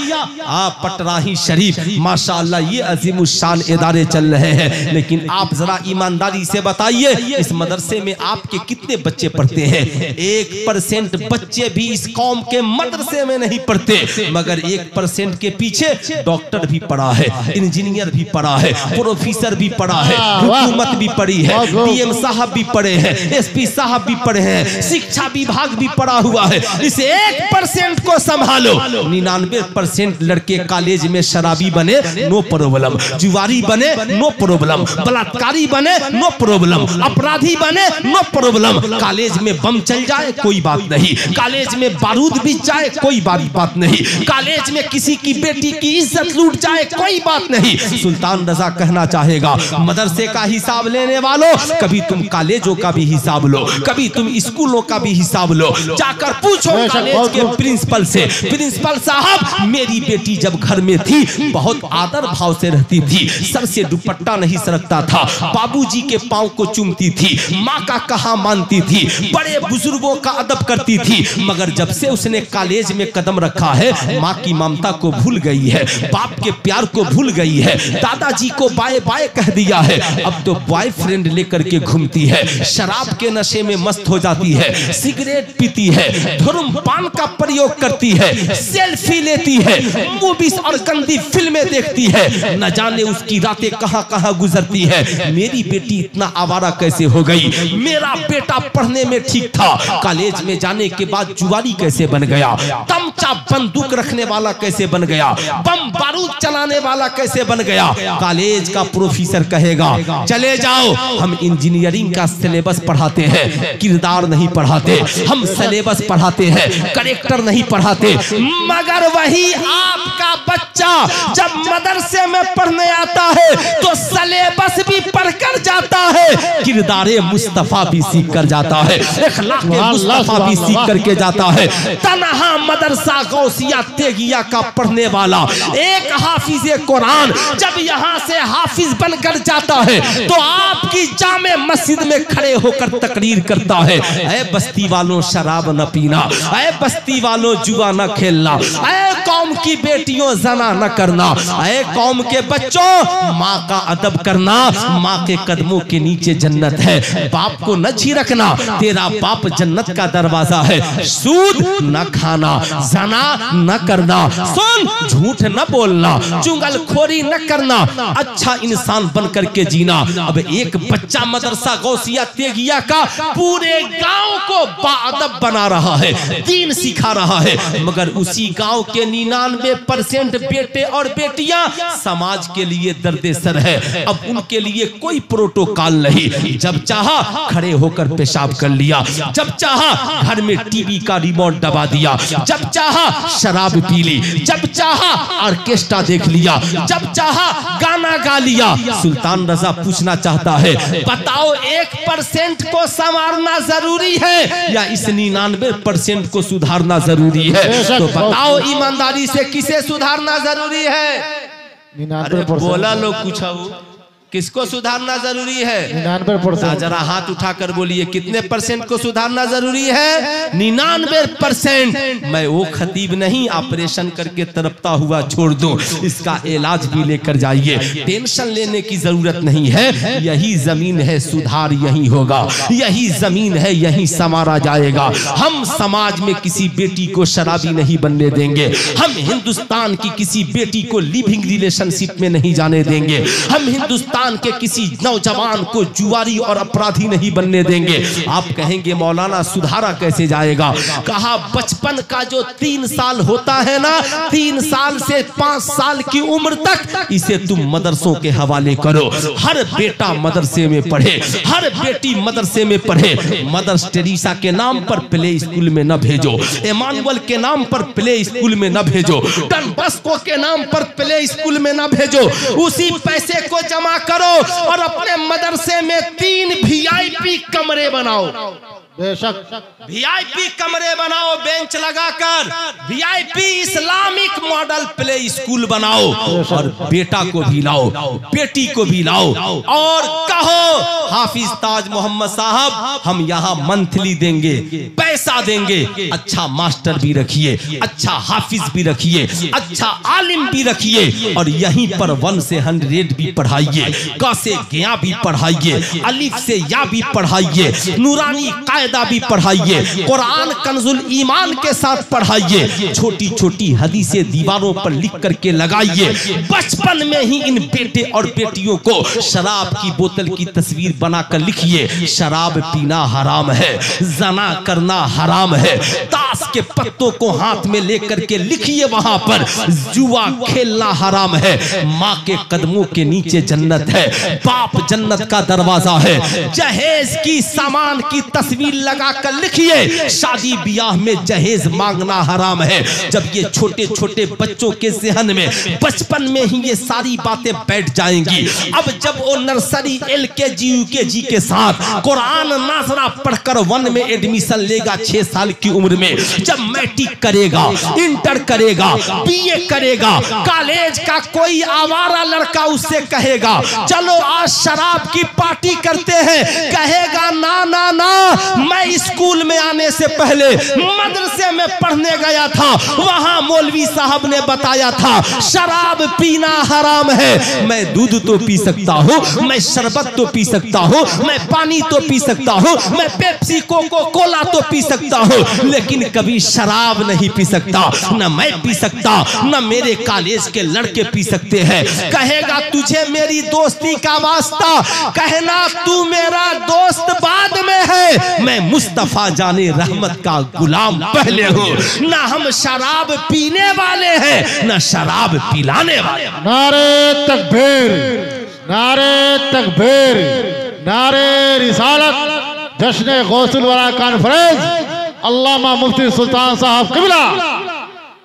Speaker 1: पटराही शरीफ, माशाअल्लाह ये अजीमुशान इदारे चल रहे हैं। लेकिन आप जरा ईमानदारी से बताइए इस मदरसे में आपके कितने बच्चे पढ़ते हैं? 1% बच्चे भी इस कौम के मदरसे में नहीं पढ़ते, मगर 1% के पीछे डॉक्टर भी पढ़ा है, इंजीनियर भी पढ़ा है, प्रोफेसर भी पढ़ा है, हुकूमत भी पढ़ी है, पीएम साहब भी पढ़े हैं, एसपी साहब भी पढ़े हैं, शिक्षा विभाग भी पढ़ा हुआ है। इस 1% को संभालो। 99% लड़के कॉलेज में शराबी बने, नो प्रॉब्लम, जुआरी बने, नो प्रॉब्लम, बलात्कारी बने, नो प्रॉब्लम, अपराधी बने, नो प्रॉब्लम। कॉलेज में बम चल जाए कोई बात नहीं, कॉलेज में बारूद बिछ जाए कोई बात नहीं, कॉलेज में किसी की बेटी की इज्जत लूट जाए कोई बात नहीं। सुल्तान रजा कहना चाहेगा मदरसे का हिसाब लेने वालों, कभी तुम कॉलेजों का भी हिसाब लो, कभी तुम स्कूलों का भी हिसाब लो। जाकर पूछो कॉलेज के प्रिंसिपल से, प्रिंसिपल साहब मेरी बेटी जब घर में थी बहुत आदर भाव से रहती थी, सर से दुपट्टा नहीं सरकता था, बाबूजी के पांव को चूमती थी, माँ का कहा मानती थी, बड़े बुजुर्गों का अदब करती थी, मगर जब से उसने कॉलेज में कदम रखा है माँ की ममता को भूल गई है, बाप के प्यार को भूल गई है, दादाजी को बाय बाय कह दिया है। अब तो बॉयफ्रेंड लेकर के घूमती है, शराब के नशे में मस्त हो जाती है, सिगरेट पीती है, धूम्रपान का प्रयोग करती है, सेल्फी लेती है, मूवीज और गंदी फिल्में देखती है, न जाने उसकी रातें कहां कहां गुजरती है। मेरी बेटी इतना आवारा कैसे हो गई? मेरा बेटा पढ़ने में ठीक था, कॉलेज में जाने के बाद जुआरी कैसे बन गया? तमचा बंदूक रखने वाला कैसे बन गया? बम बारूद चलाने वाला कैसे बन गया? कॉलेज का प्रोफेसर कहेगा चले जाओ, हम इंजीनियरिंग का सिलेबस पढ़ाते हैं, किरदार नहीं पढ़ाते, हम सिलेबस पढ़ाते हैं, करेक्टर नहीं पढ़ाते। मगर वही आपका बच्चा जब मदरसे में पढ़ने आता है तो सिलेबस भी पढ़कर जाता है, किरदारे मुस्तफा भी सीख कर जाता है, अखलाके मुस्तफा भी सीख करके जाता है। तन्हा मदरसा गौसिया तेगिया का पढ़ने वाला एक हाफिज कुरान जब यहाँ से हाफिज बनकर जाता है तो आपकी जामे मस्जिद में खड़े होकर तकरीर करता है, ऐ बस्ती वालों शराब न पीना, ऐ बस्ती वालों जुआ न खेलना, ऐ कौम की बेटियों जना न करना, ऐ कौम के बच्चों माँ का अदब करना, माँ के कदमों के नीचे जन्नत है, बाप को न झिड़कना, तेरा बाप जन्नत का दरवाजा है, सूद न खाना, जना न करना, सुन झूठ न बोलना, चुगलखोरी न करना, अच्छा इंसान बन करके जीना। अब एक बच्चा मदरसा गौसिया तेगिया का पूरे गांव को बाअदब बना रहा है, दीन सिखा रहा है, मगर उसी गांव के 99% बेटे और बेटियां समाज के लिए दर्दे सर है। अब उनके लिए कोई प्रोटोकॉल नहीं, जब चाहा खड़े होकर पेशाब कर लिया, जब चाहा घर में टीवी का रिमोट दबा दिया, जब चाहा शराब पी ली, जब चाहा ऑर्केस्ट्रा देख लिया, जब चाहा गाना गा लिया। सुल्तान रजा पूछना चाहता है बताओ 1% को संवारना जरूरी है या इस 99% को सुधारना जरूरी है? तो बताओ ईमानदारी से किसे सुधारना जरूरी है?
Speaker 2: 99%
Speaker 1: बोला लोग कुछ किसको सुधारना जरूरी है?
Speaker 2: 99%।
Speaker 1: जरा हाथ उठाकर बोलिए कितने परसेंट को सुधारना जरूरी है? 99%। मैं वो खतीब नहीं ऑपरेशन करके तड़पता हुआ छोड़ दूं, इसका इलाज भी लेकर जाइए, टेंशन लेने की जरूरत नहीं है। यही जमीन है, सुधार यही होगा, यही जमीन है, यही संवारा जाएगा। हम समाज में किसी बेटी को शराबी नहीं बनने देंगे, हम हिंदुस्तान की किसी बेटी को लिविंग रिलेशनशिप में नहीं जाने देंगे, हम हिंदुस्तान के किसी नौजवान को जुआरी और अपराधी नहीं बनने देंगे। आप कहेंगे मौलाना सुधारा कैसे जाएगा? कहा बचपन का जो 3 साल होता है ना, 3 साल से 5 साल की उम्र तक इसे तुम मदरसों के हवाले करो। हर बेटा मदरसे में पढ़े, हर बेटी मदरसे में पढ़े। मदर टेरेसा के नाम पर प्ले स्कूल में न भेजो, इमानुअल के नाम पर प्ले स्कूल में न भेजो, डॉन बॉस्को के नाम पर प्ले स्कूल में न भेजो। उसी पैसे को जमा करो और अपने मदरसे में 3 VIP कमरे बनाओ।
Speaker 2: बेशक
Speaker 1: VIP कमरे बनाओ, बेंच लगाकर VIP Islamic model play school बनाओ और बेटा को भी लाओ, बेटी को भी लाओ और कहो हाफिज ताज मोहम्मद साहब हम यहाँ मंथली देंगे, पैसा देंगे, अच्छा मास्टर भी रखिए, अच्छा हाफिज भी रखिए, अच्छा आलिम भी रखिए और यहीं पर 1 से 100 भी पढ़ाइए, क से गिया भी पढ़ाइए, अलिफ से या भी पढ़ाइए, नूरानी कायदा भी पढ़ाइए, कुरान कंजुल ईमान के साथ पढ़ाइए, छोटी छोटी हदीसें दीवारों पर लिख करके लगाइए। बचपन में ही इन बेटे और बेटियों को शराब की बोतल की तस्वीर बनाकर लिखिए, शराब पीना हराम है, जना करना हराम है, ताश के पत्तों को हाथ में लेकर के लिखिए वहां पर, जुआ खेलना हराम है, माँ के कदमों के नीचे जन्नत है, बाप जन्नत का दरवाजा है, जहेज की सामान की तस्वीर लगाकर लिखिए, शादी ब्याह में जहेज मांगना हराम है। जब ये छोटे छोटे बच्चों के ज़हन में बचपन में ही ये सारी बातें बैठ जाएंगी, अब जब वो नर्सरी LKG UKG के साथ कुरान नाज़रा पढ़कर 1 में एडमिशन लेगा 6 साल की उम्र में, जब मैट्रिक करेगा, इंटर करेगा, BA करेगा, कॉलेज का कोई आवारा लड़का उससे कहेगा चलो आज शराब की पार्टी करते हैं, कहेगा ना ना ना, मैं स्कूल में आने से पहले मदरसे में पढ़ने गया था, वहां मौलवी साहब ने बताया था शराब पीना हराम है, मैं दूध तो पी सकता हूँ, मैं शरबत तो पी सकता हूँ, मैं पानी तो पी सकता हूँ, मैं पेप्सी कोको कोला तो पी सकता हूँ, लेकिन कभी शराब नहीं पी सकता, न मैं पी सकता, न मेरे कॉलेज के लड़के पी सकते हैं। कहेगा तुझे मेरी दोस्ती का वास्ता, कहना तू मेरा दोस्त बाद में है, मैं मुस्तफा जाने रहमत का गुलाम पहले हूँ, ना हम शराब पीने वाले हैं ना शराब पिलाने वाले।
Speaker 2: नारे तकबीर, नारे तकबीर, नारे रिसालत, जश्न गौसुल वरा कॉन्फ्रेंस, अल्लामा मुफ्ती सुल्तान साहब किबला।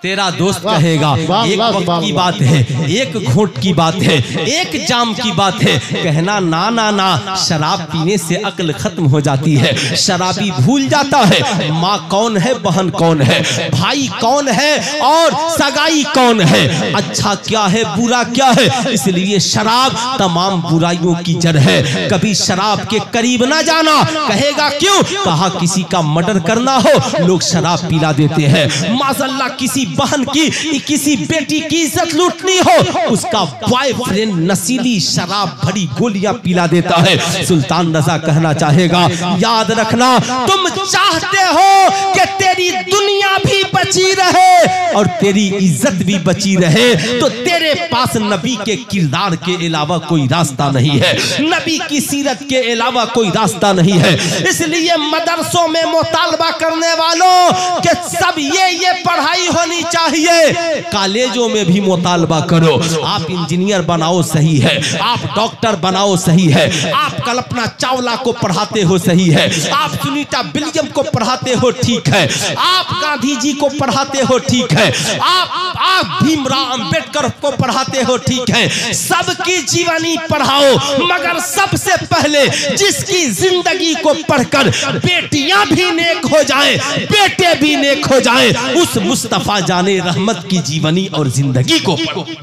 Speaker 1: तेरा दोस्त कहेगा एक वक्त की बात है, एक घूंट की बात है, एक जाम की बात है, कहना ना ना ना, शराब पीने से अक्ल खत्म हो जाती है, शराबी भूल जाता है माँ कौन है, बहन कौन है, भाई कौन है और सगाई कौन है, अच्छा क्या है बुरा क्या है। इसलिए शराब तमाम बुराइयों की जड़ है, कभी शराब के करीब ना जाना। कहेगा क्यों, कहा किसी का मर्डर करना हो लोग शराब पिला देते हैं, माज़अल्लाह किसी बहन की किसी बेटी की इज्जत लूटनी हो उसका बॉयफ्रेंड नशीली शराब भरी गोलियां पिला देता है। सुल्तान रजा कहना चाहेगा याद रखना, तुम चाहते हो कि तेरी दुनिया भी बची रहे और तेरी इज्जत भी बची रहे, तो तेरे पास नबी के किरदार के अलावा कोई रास्ता नहीं है, नबी की सीरत के अलावा कोई रास्ता नहीं है। इसलिए मदरसों में मुतालबा करने वालों के सब ये पढ़ाई होनी चाहिए, कॉलेजों में भी मुतालबा करो। आप इंजीनियर बनाओ सही है, आप डॉक्टर बनाओ सही है, आप कल्पना चावला को पढ़ाते हो सही है, आप सुनीता विलियम को पढ़ाते हो ठीक है, आप गांधी जी को पढ़ाते हो ठीक है, आप भीमराव अंबेडकर को पढ़ाते हो ठीक है, सबकी जीवनी पढ़ाओ, मगर सबसे पहले जिसकी जिंदगी को पढ़कर बेटियां भी नेक हो जाएं, बेटे भी नेक हो जाएं, उस मुस्तफा जाने रहमत की जीवनी और जिंदगी को।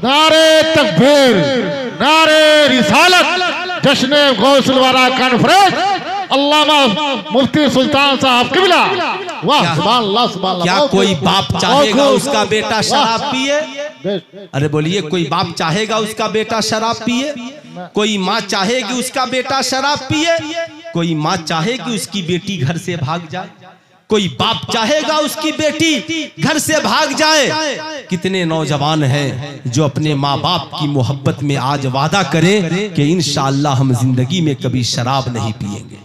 Speaker 2: नारे तकबीर, नारे रिसालत, जश्न गौसुल वरा कॉन्फ्रेंस, अल्लामा मुफ्ती सुल्तान साहब किबला। वाह सुभान अल्लाह, सुभान अल्लाह।
Speaker 1: क्या कोई बाप चाहेगा उसका बेटा शराब पिए? अरे बोलिए, कोई बाप चाहेगा उसका बेटा शराब पिए? कोई माँ चाहेगी उसका बेटा शराब पिए? कोई माँ चाहेगी उसकी बेटी घर से भाग जाए? कोई बाप चाहेगा उसकी बेटी घर से भाग जाए? कितने नौजवान हैं जो अपने माँ बाप की मोहब्बत में आज वादा करें कि इंशाअल्लाह हम जिंदगी में कभी शराब नहीं पिएंगे।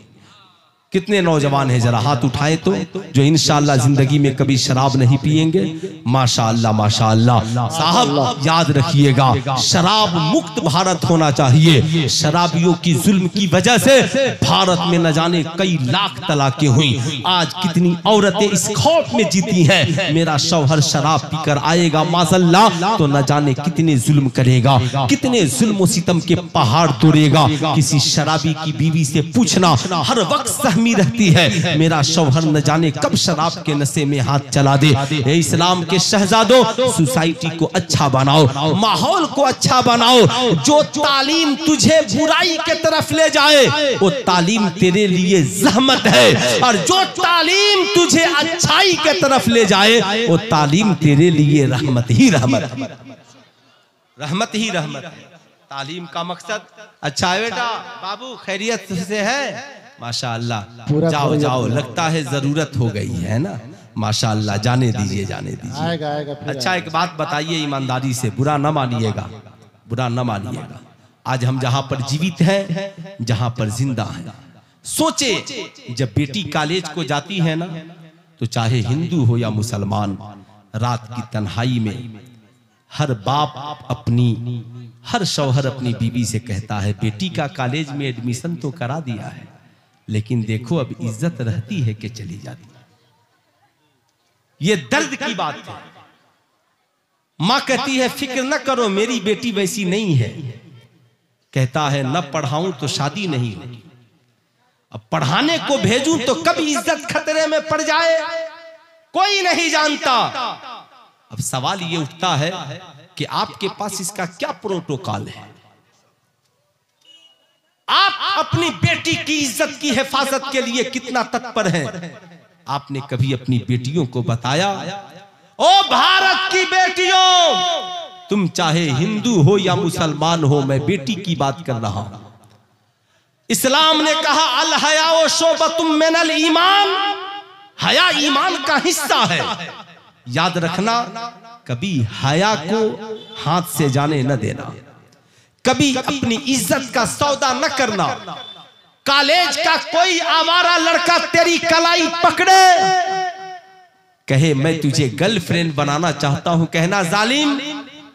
Speaker 1: कितने नौजवान हैं, जरा हाथ उठाएं तो, जो इंशाअल्लाह जिंदगी में कभी शराब नहीं पिएंगे। माशाअल्लाह माशाअल्लाह। साहब याद रखिएगा, शराब मुक्त भारत होना चाहिए। शराबियों की जुल्म की वजह से भारत में न जाने कई लाख तलाकें हुई। आज कितनी औरतें इस खौफ में जीती हैं, मेरा शौहर शराब पीकर आएगा माज़अल्लाह तो न जाने कितने जुल्म करेगा, कितने जुल्म सितम के पहाड़ तोड़ेगा। किसी शराबी की बीवी से पूछना, हर वक्त सहमी रहती है, मेरा शौहर न जाने कब शराब के नशे में हाथ चला दे। इस्लाम के शहजादों, सोसाइटी को अच्छा बनाओ, माहौल को अच्छा बनाओ। जो तालीम तुझे बुराई के तरफ ले जाए वो तालीम तेरे लिए ज़हमत है, और जो तालीम तुझे अच्छाई के तरफ ले जाए वो तालीम तेरे लिए रहमत ही रहमत है, रहमत ही रहमत है। तालीम का मकसद अच्छा है। बेटा बाबू खैरियत से है? माशाअल्लाह। जाओ जाओ, लगता है जरूरत हो गई है ना। माशाअल्लाह, जाने दीजिए जाने दीजिए।
Speaker 2: आएगा, आएगा,
Speaker 1: अच्छा एक बात बताइए ईमानदारी से, बुरा न मानिएगा, बुरा न मानिएगा। आज हम जहां पर जीवित हैं, जहां पर जिंदा हैं, सोचे जब बेटी कॉलेज को जाती है ना, तो चाहे हिंदू हो या मुसलमान, रात की तन्हाई में हर बाप अपनी, हर शौहर अपनी बीवी से कहता है, बेटी का कॉलेज में एडमिशन तो करा दिया है, लेकिन देखो अब इज्जत रहती है कि चली जाती है। ये दर्द की बात है। मां कहती है फिक्र न करो मेरी बेटी वैसी नहीं है, कहता है न पढ़ाऊं तो शादी नहीं होगी, अब पढ़ाने को भेजूं तो कब इज्जत खतरे में पड़ जाए कोई नहीं जानता। अब सवाल ये उठता है कि आपके पास इसका क्या प्रोटोकॉल है? आप अपनी बेटी की इज्जत की हिफाजत के लिए कितना तत्पर हैं? आपने कभी अपनी बेटियों को बताया, ओ भारत की बेटियों, तुम चाहे हिंदू हो या मुसलमान हो, मैं बेटी की बात कर रहा हूं। इस्लाम ने कहा अल हया शोबतुम मिनल ईमान, हया ईमान का हिस्सा है। याद रखना, कभी हया को हाथ से जाने न देना, कभी अपनी इज्जत का सौदा न करना। कॉलेज का कोई आवारा लड़का तेरी कलाई पकड़े, कहे मैं तुझे गर्लफ्रेंड बनाना चाहता हूं, कहना जालिम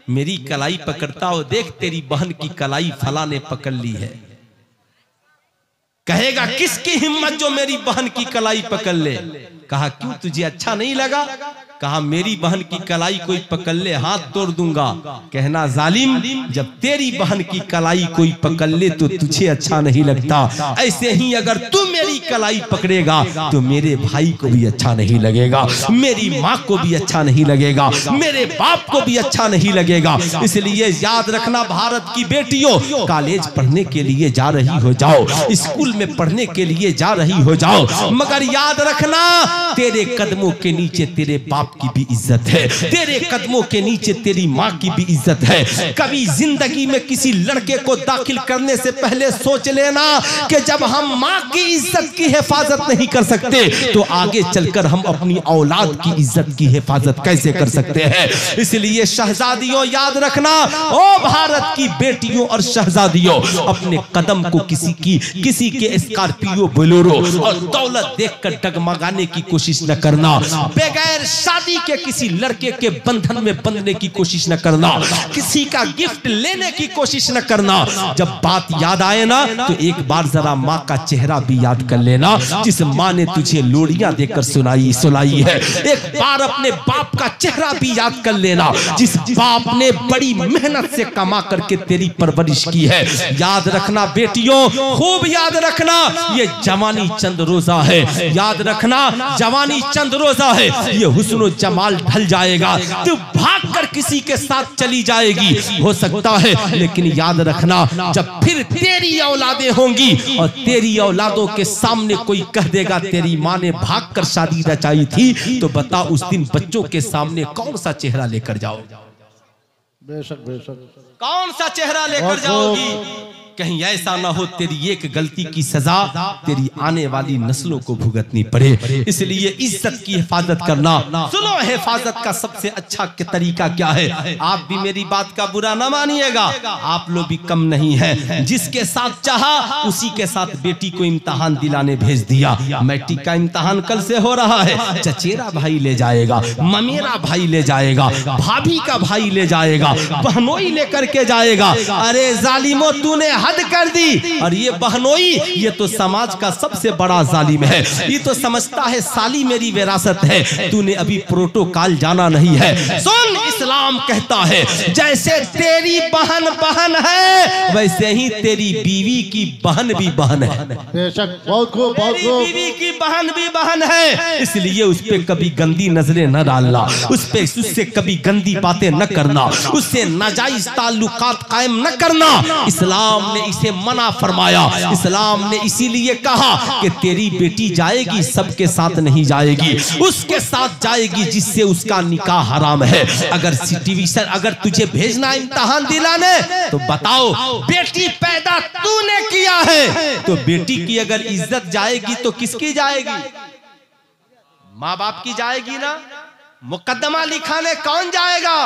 Speaker 1: मेरी कलाई पकड़ता हो, देख तेरी बहन की कलाई फला ने पकड़ ली है। कहेगा किसकी हिम्मत जो मेरी बहन की कलाई पकड़ ले? कहा क्यों तुझे अच्छा नहीं लगा? कहा मेरी बहन की कलाई कोई पकड़ ले हाथ तोड़ दूंगा। कहना जालिम जब तेरी बहन की कलाई कोई पकड़ ले तो तुझे अच्छा नहीं लगता, ऐसे ही अगर तू मेरी कलाई पकड़ेगा तो मेरे भाई को भी अच्छा नहीं लगेगा, मेरी माँ को भी अच्छा नहीं लगेगा, मेरे बाप को भी अच्छा नहीं लगेगा। इसलिए याद रखना भारत की बेटियों, कॉलेज पढ़ने के लिए जा रही हो जाओ, स्कूल में पढ़ने के लिए जा रही हो जाओ, मगर याद रखना तेरे कदमों के नीचे तेरे बाप की भी इज्जत है, तेरे कदमों के नीचे तेरी माँ की भी इज्जत है। कभी जिंदगी में किसी लड़के को दाखिल करने से पहले सोच लेना कि जब हम माँ की इज्जत की हिफाजत नहीं कर सकते तो आगे चलकर हम अपनी औलाद की इज्जत की हिफाजत कैसे कर सकते हैं। इसलिए शहजादियों याद रखना, ओ भारत की बेटियों और शहजादियों, अपने कदम को किसी के स्कॉर्पियो बोलेरो और दौलत देखकर डगमगाने की कोशिश न करना, बगैर शादी के किसी लड़के के बंधन में बंधने की कोशिश न करना, किसी का गिफ्ट लेने की कोशिश न करना। जब बात याद आए ना तो एक बार जरा माँ का चेहरा भी याद कर लेना, जिस माँ ने तुझे लोरियां देकर सुलाई है। एक बार अपने बाप का चेहरा भी याद कर लेना, जिस बाप ने बड़ी मेहनत से कमा करके तेरी परवरिश की है। याद रखना बेटियों, खूब याद रखना, ये जवानी चंद रोजा है। याद रखना जवानी चंद रोजा है, ये हुस्न जमाल ढल जाएगा, तू भागकर किसी के साथ चली जाएगी, हो सकता है, लेकिन याद रखना जब फिर तेरी औलादें होंगी और तेरी औलादों के सामने कोई कह देगा तेरी माँ ने भागकर शादी रचाई थी, तो बता उस दिन बच्चों के सामने कौन सा चेहरा लेकर जाओ?
Speaker 2: बेशक बेशक
Speaker 1: कौन सा चेहरा लेकर जाओगी? कहीं ऐसा ना हो तेरी एक गलती की सजा तेरी आने वाली नस्लों को भुगतनी पड़े। इसलिए इज्जत की हिफाजत करना। सुनो, हिफाजत का सबसे अच्छा तरीका क्या है? आप भी मेरी बात का बुरा ना मानिएगा, आप लोग भी कम नहीं है। जिसके साथ चाहा उसी के साथ बेटी को इम्तिहान दिलाने भेज दिया। मैट्रिक का इम्तिहान कल से हो रहा है, चचेरा भाई ले जाएगा, ममेरा भाई ले जाएगा, भाभी का भाई ले जाएगा, बहनोई लेकर के जाएगा। अरे जालिमो, तूने हद कर दी। और ये बहनोई, ये तो समाज का सबसे बड़ा जालिम है। ये तो समझता है साली मेरी विरासत है, तूने अभी प्रोटोकॉल जाना नहीं है। सुन, इस्लाम कहता है जैसे तेरी बहन बहन है वैसे ही तेरी बीवी की बहन भी बहन है।
Speaker 2: बेशक, बहुत खूब, बहुत खूब।
Speaker 1: बीवी की बहन भी बहन है, इसलिए उस पे कभी गंदी नजरें न डालना, उससे कभी गंदी बातें न करना, उससे नाजायज ताल्लुकात कायम न करना। इस्लाम ने इसे मना फरमाया। इस्लाम ने इसीलिए कहा कि तेरी बेटी जाएगी, सबके साथ नहीं जाएगी, उसके साथ जाएगी जिससे उसका निकाह हराम है। अगर तुझे भेजना इम्तिहान दिलाने तो बताओ, बेटी पैदा तूने किया है तो बेटी की अगर इज्जत जाएगी तो किसकी जाएगी? माँ बाप की जाएगी ना। मुकद्दमा लिखाने कौन जाएगा?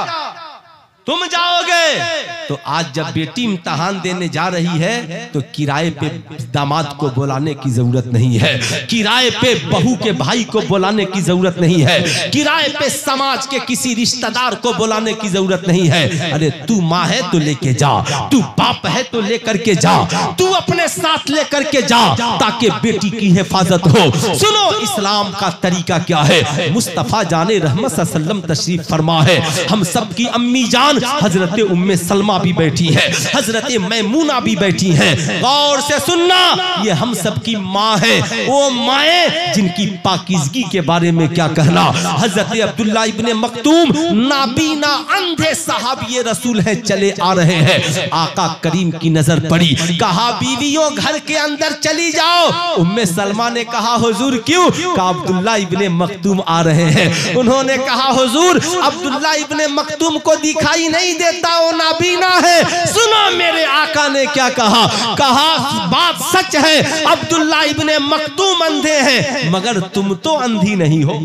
Speaker 1: तुम जाओगे। तो आज जब बेटी इम्तिहान देने जा रही है तो किराए पे दामाद को बुलाने की जरूरत नहीं है, किराए पे बहू के भाई को बुलाने की जरूरत नहीं है, किराए पे समाज के किसी रिश्तेदार को बुलाने की जरूरत नहीं है। अरे तू माँ है तो लेके जा, तू बाप है तो लेकर के जा, तू अपने साथ लेकर के जा ताकि बेटी की हिफाजत हो। सुनो, इस्लाम का तरीका क्या है? मुस्तफा जाने रहमत सल्लल्लाहु अलैहि वसल्लम तशरीफ फरमा है। हम सब की अम्मी जान हजरत उम्मे सलमा भी बैठी है, हजरत मैमूना भी बैठी हैं। गौर से सुनना, ये हम सब की माँ है, वो माएँ जिनकी पाकीज़गी के बारे में क्या कहना। हजरत अब्दुल्ला इब्ने मक्तूम नाबीना अंधे साहबी रसूल हैं, चले आ रहे हैं। आका करीम की नजर पड़ी, कहा बीवियों घर के अंदर चली जाओ। उम्मे सलमा ने कहा हुजूर क्यों? कहा अब्दुल्ला इब्ने मक्तूम आ रहे हैं। उन्होंने कहा हुजूर अब्दुल्ला इब्ने मक्तूम को दिखाई नहीं देता, वो नाबीना है। सुनो मेरे आका ने क्या कहा? कहा बात सच है, अब्दुल्ला इब्ने मक्तूम अंधे हैं मगर तुम तो अंधी नहीं हो।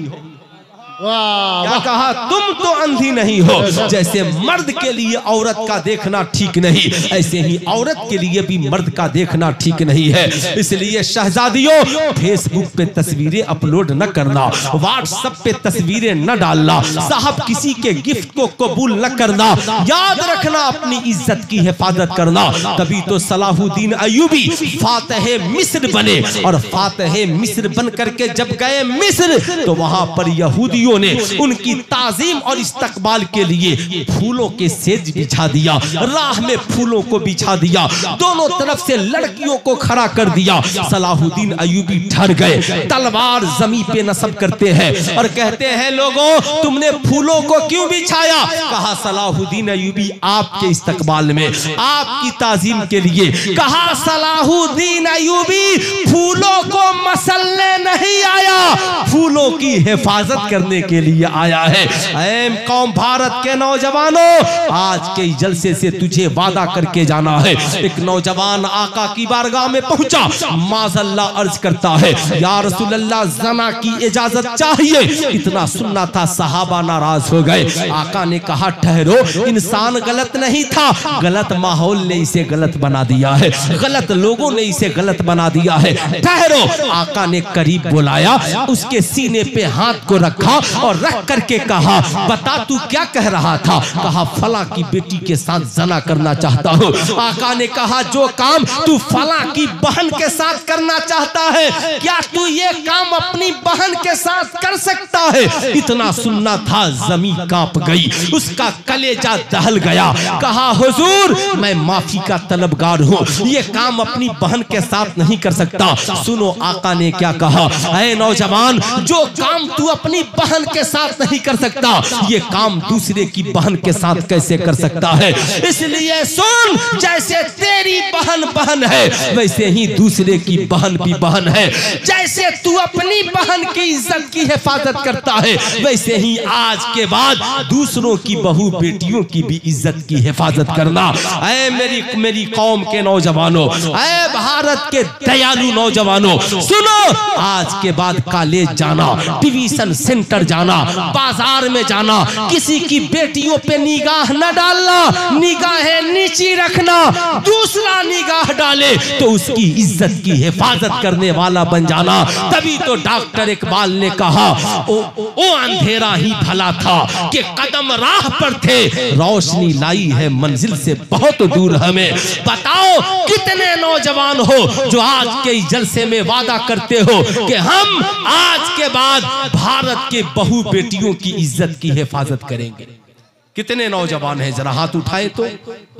Speaker 1: क्या कहा? तुम तो अंधी नहीं हो। जैसे मर्द के लिए औरत का देखना ठीक नहीं, ऐसे ही औरत के लिए भी मर्द का देखना ठीक नहीं है। इसलिए शहजादियों, फेसबुक पे तस्वीरें अपलोड न करना, व्हाट्सएप पे तस्वीरें न डालना, साहब किसी के गिफ्ट को कबूल न करना। याद रखना, अपनी इज्जत की हिफाजत करना। तभी तो सलाहुद्दीन अय्यूबी फातह मिस्र बने, और फातह मिस्र बन करके जब गए मिस्र तो वहां पर यहूदियों ने उनकी ताजीम और इस्तकबाल के लिए फूलों के सेज बिछा दिया, राह में फूलों को बिछा दिया, दोनों तरफ से लड़कियों को खड़ा कर दिया। सलाहुद्दीन अय्यूबी ठहर गए, तलवार जमीन पे नस्ब करते हैं और कहते हैं लोगों तुमने फूलों को क्यों बिछाया? कहा सलाहुद्दीन अय्यूबी आपके इस्तकबाल में, आपकी ताजीम के लिए। कहा सलाहुद्दीन अय्यूबी फूलों को मसलने नहीं आया, फूलों की हिफाजत करने के लिए आया है। ऐ कौम भारत के नौजवानों, आज के जलसे से तुझे वादा करके जाना है। एक नौजवान आका की बारगाह में पहुंचा, माज़अल्लाह अर्ज करता है या रसूल अल्लाह जना की इजाजत चाहिए। इतना सुनना था, सहाबा नाराज हो गए। आका ने कहा ठहरो, इंसान गलत नहीं था, गलत माहौल ने इसे गलत बना दिया है, गलत लोगों ने इसे गलत बना दिया है, ठहरो। आका ने करीब बुलाया, उसके सीने पे हाथ को रखा और रख करके कहा बता तू क्या कह रहा था? कहा फला की बेटी के साथ जना करना चाहता हूँ। आका ने कहा जो काम तू फला की बहन के साथ करना चाहता है, क्या तू ये काम अपनी बहन के साथ कर सकता है? इतना सुनना था, जमीन कांप गई, उसका कलेजा दहल गया। कहा हुजूर मैं माफी का तलबगार हूँ, ये काम अपनी बहन के साथ नहीं कर सकता। सुनो आका ने क्या कहा, ऐ नौजवान जो काम तू अपनी बहन के साथ नहीं कर सकता, ये काम दूसरे की बहन के साथ कैसे कर सकता है? इसलिए सुन, जैसे तेरी बहन बहन है वैसे ही दूसरे की बहन भी बहन है, जैसे जैसे तू अपनी बहन की इज्जत की हिफाजत करता है, वैसे ही आज के बाद दूसरों की बहू बेटियों की भी इज्जत की हिफाजत करना। ऐ मेरी कौम के नौजवानों, ऐ भारत के दयालु नौजवानों, सुनो, आज के बाद कॉलेज जाना, ट्यूशन सेंटर जाना, बाजार में जाना, किसी की बेटियों पे निगाह न डालना, निगाहें नीची रखना, दूसरा निगाह डाले तो उसकी इज्जत की हिफाजत करने वाला बन जाना। तभी तो डॉक्टर इकबाल ने कहा, ओ अंधेरा ही भला था कि कदम राह पर थे, रोशनी लाई है मंजिल से बहुत दूर हमें। बताओ कितने नौजवान हो जो आज के जलसे में वादा करते हो कि हम आज के बाद भारत के बहू बेटियों की इज्जत की हिफाजत करेंगे? कितने नौजवान हैं, जरा हाथ उठाए तो।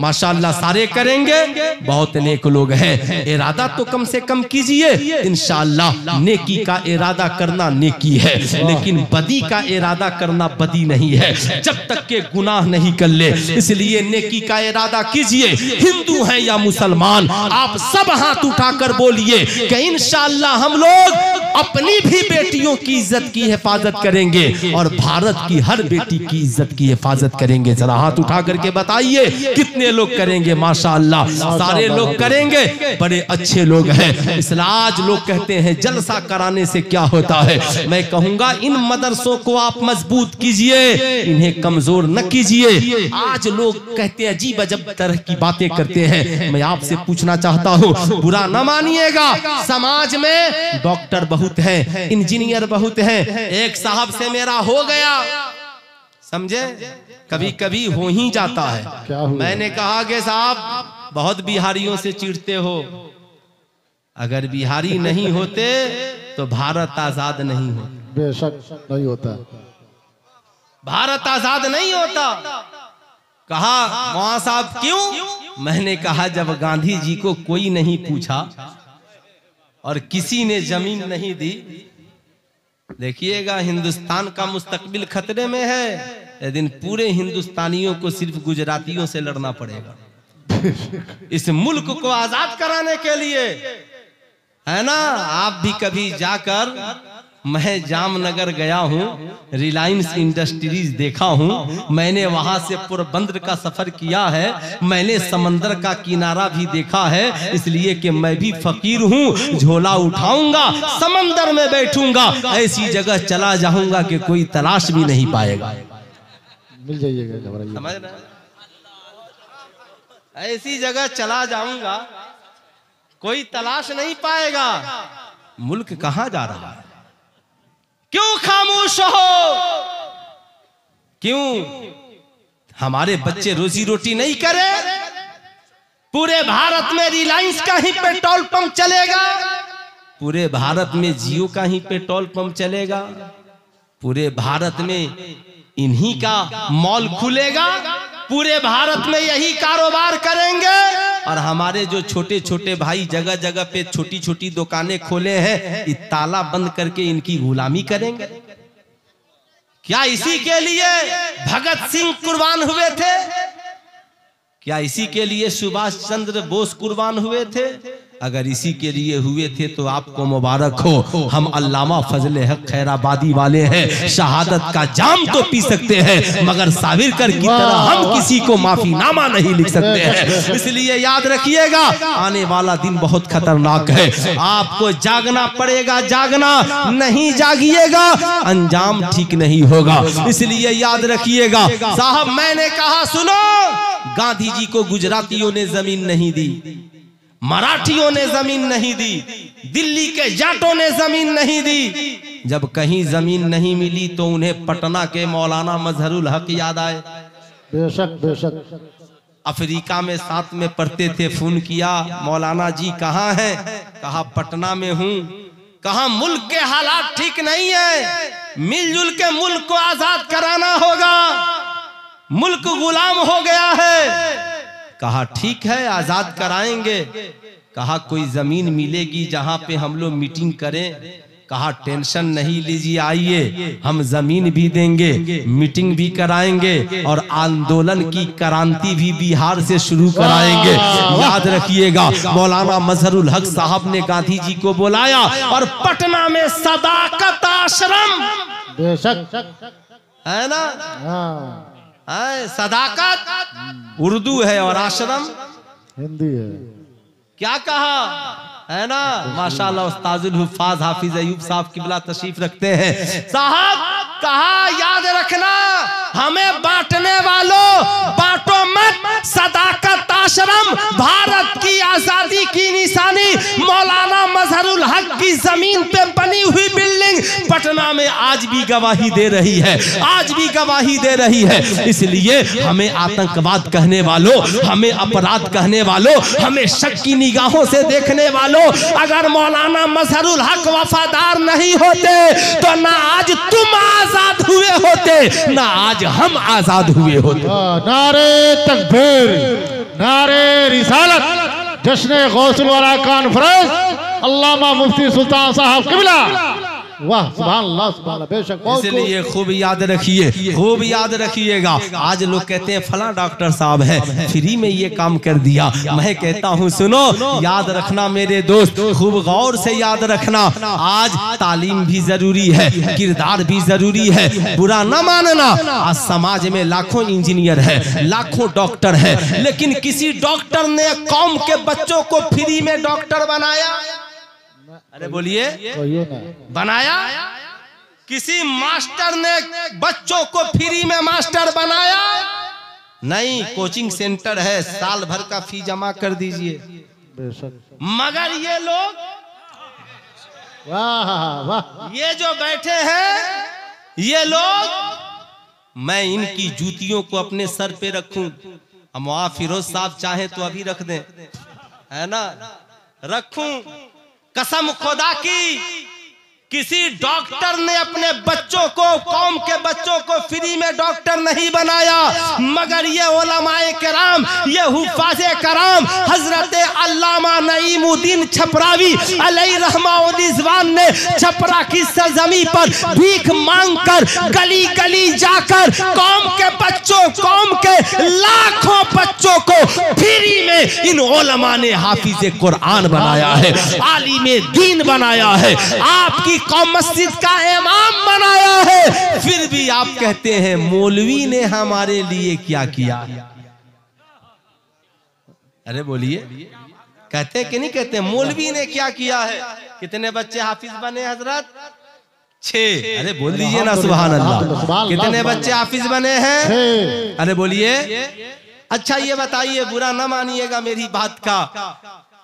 Speaker 1: माशाअल्लाह सारे करेंगे, बहुत नेक लोग हैं। इरादा तो कम से कम कीजिए, इंशाअल्लाह नेकी का इरादा करना नेकी है, लेकिन बदी का इरादा करना बदी नहीं है जब तक के गुनाह नहीं कर ले। इसलिए नेकी का इरादा कीजिए। हिंदू हैं या मुसलमान, आप सब हाथ उठाकर बोलिए कि इंशाअल्लाह हम लोग अपनी भी बेटियों की इज्जत की हिफाजत करेंगे और भारत की हर बेटी की इज्जत की हिफाजत करेंगे। जरा हाथ उठा करके बताइए कितने लोग करेंगे? माशाअल्लाह सारे लोग करेंगे, बड़े अच्छे लोग हैं। इसलिए आज लोग कहते हैं जलसा कराने से क्या होता है। मैं कहूंगा इन मदरसों को आप मजबूत कीजिए, इन्हें कमजोर न कीजिए। आज लोग कहते हैं अजीब अजब तरह की बातें करते हैं। मैं आपसे पूछना चाहता हूँ, बुरा न मानिएगा, समाज में डॉक्टर बहुत हैं, इंजीनियर बहुत हैं। एक साहब से मेरा हो गया, समझे, कभी कभी हो ही जाता है। मैंने कहा कि साहब बहुत बिहारियों से चिढ़ते हो, अगर बिहारी नहीं होते तो भारत आजाद नहीं होता।
Speaker 2: बेशक नहीं होता,
Speaker 1: भारत आजाद नहीं होता। कहा वहां साहब क्यों? मैंने कहा जब गांधी जी को कोई नहीं पूछा और किसी ने जमीन नहीं दी, देखिएगा हिंदुस्तान का मुस्तकबिल खतरे में है। लेकिन पूरे हिंदुस्तानियों को सिर्फ गुजरातियों से लड़ना पड़ेगा इस मुल्क को आजाद कराने के लिए, है ना। आप भी कभी जाकर, मैं जामनगर गया हूँ, रिलायंस इंडस्ट्रीज देखा हूँ, मैंने वहां से पोरबंदर का सफर किया है, मैंने समंदर का किनारा भी देखा है। इसलिए कि मैं भी फकीर हूँ, झोला उठाऊंगा, समंदर में बैठूंगा, ऐसी जगह चला जाऊंगा कि कोई तलाश भी नहीं पाएगा।
Speaker 2: मिल जाइएगा, घबराइए,
Speaker 1: समझ रहे? ऐसी जगह चला जाऊंगा कोई तलाश नहीं पाएगा। मुल्क कहां जा रहा है? क्यों खामोश हो? क्यों हमारे बच्चे रोजी रोटी नहीं करे? पूरे भारत में रिलायंस का ही पेट्रोल पंप चलेगा, पूरे भारत में जियो का ही पेट्रोल पंप चलेगा, पूरे भारत में इन्हीं का मॉल खुलेगा, पूरे भारत में यही कारोबार करेंगे। और हमारे जो छोटे छोटे भाई जगह जगह पे छोटी छोटी दुकानें खोले हैं, ये ताला बंद करके इनकी गुलामी करेंगे। क्या इसी के लिए भगत सिंह कुर्बान हुए थे? क्या इसी के लिए सुभाष चंद्र बोस कुर्बान हुए थे? अगर इसी के लिए हुए थे तो आपको मुबारक हो। हम अल्लामा फजले हक खैराबादी वाले हैं, शहादत का जाम तो पी सकते हैं मगर साविरकर की तरह हम किसी को माफीनामा नहीं लिख सकते हैं। इसलिए याद रखिएगा, आने वाला दिन बहुत खतरनाक है, आपको जागना पड़ेगा। जागना नहीं जागिएगा अंजाम ठीक नहीं होगा। इसलिए याद रखिएगा साहब, मैंने कहा सुनो, गांधी जी को गुजरातियों ने जमीन नहीं दी, मराठियों ने जमीन नहीं दी, दिल्ली के जाटों ने जमीन नहीं दी। जब कहीं जमीन नहीं मिली तो उन्हें पटना के मौलाना मजहरुल हक याद आए।
Speaker 2: बेशक बेशक।
Speaker 1: अफ्रीका में साथ में पढ़ते थे, फोन किया, मौलाना जी कहाँ हैं? कहा पटना में हूँ। कहा मुल्क के हालात ठीक नहीं है, मिलजुल के मुल्क को आजाद कराना होगा, मुल्क गुलाम हो गया है। कहा ठीक है आजाद कराएंगे। कहा कोई जमीन मिलेगी जहां पे हम लोग मीटिंग करें? कहा टेंशन नहीं लीजिए, आइए हम जमीन भी देंगे, मीटिंग भी कराएंगे और आंदोलन की क्रांति भी बिहार से शुरू कराएंगे। याद रखिएगा, मौलाना मजहरुल हक साहब ने गांधी जी को बुलाया और पटना में सदाकत आश्रम,
Speaker 2: बेशक
Speaker 1: है ना, सदाकत उर्दू है और आश्रम
Speaker 2: हिंदी है।
Speaker 1: क्या कहा, है ना, माशाल्लाह उस्ताजुल हुफ्फाज हाफिज अयूब साहब किबला तशरीफ रखते हैं। साहब कहा याद रखना, हमें बांटने वालों बांटो मत, सदाकत आश्रम भारत की आजादी की निशानी, मौलाना मजहरुल हक की जमीन पे बनी हुई बिल्डिंग पटना में आज भी गवाही दे रही है, आज भी गवाही दे रही है। इसलिए हमें आतंकवाद कहने वालों, हमें अपराध कहने वालों, हमें शक की निगाहों से देखने वालों, अगर मौलाना मजहरुल हक वफादार नहीं होते तो ना आज तुम आजाद हुए होते, ना आज हम आजाद हुए होते।
Speaker 2: नारे तकबीर, नारे रिसालत, जश्न गौसुल वाला कॉन्फ्रेंस, अल्लामा मुफ्ती सुल्तान साहब किबला। वाह सुभान अल्लाह, सुभान अल्लाह, बेशक।
Speaker 1: इसलिए खूब याद रखिए, खूब याद रखिएगा। आज लोग कहते हैं फला डॉक्टर साहब है, फ्री में ये काम कर दिया। मैं कहता हूँ सुनो, याद रखना मेरे दोस्त, खूब गौर से याद रखना, आज तालीम भी जरूरी है, किरदार भी जरूरी है, बुरा न मानना। आज समाज में लाखों इंजीनियर है, लाखों डॉक्टर है, लेकिन किसी डॉक्टर ने कौम के बच्चों को फ्री में डॉक्टर बनाया? अरे बोलिए, बनाया? किसी मास्टर ने बच्चों को फ्री में मास्टर बनाया? नहीं, कोचिंग सेंटर है, साल भर का फी जमा कर दीजिए। मगर ये लोग,
Speaker 2: वाह वाह,
Speaker 1: ये जो बैठे हैं ये लोग, मैं इनकी जूतियों को अपने सर पे रखूं। हम वहां फिरोज साहब चाहे तो अभी रख दें, है ना, रखूं। कसम खुदा की, किसी डॉक्टर ने अपने बच्चों को, कौम के बच्चों को फ्री में डॉक्टर नहीं बनाया, मगर ये उलमाए कराम, ये हुफ़ाज़े कराम, हजरत अल्लामा नईमुद्दीन छपरावी अलैहि रहमतुल्लाह ने छपरा की सरजमी पर भीख मांगकर गली गली जाकर कौम के बच्चों, कौम के लाखों बच्चों को फ्री में इन उलमा ने हाफिज़े कुरान बनाया है, आलिमे दीन बनाया है, आपकी कौम मस्जिद का इमाम बनाया है। फिर भी आप कहते हैं मौलवी ने हमारे लिए क्या किया? अरे बोलिए, कहते कि नहीं कहते? मौलवी ने क्या किया है? कितने बच्चे हाफिज बने हजरत? 6। अरे बोल दीजिए ना सुभान अल्लाह। कितने बच्चे हाफिज बने हैं? अरे बोलिए। अच्छा ये बताइए, बुरा ना मानिएगा मेरी बात का,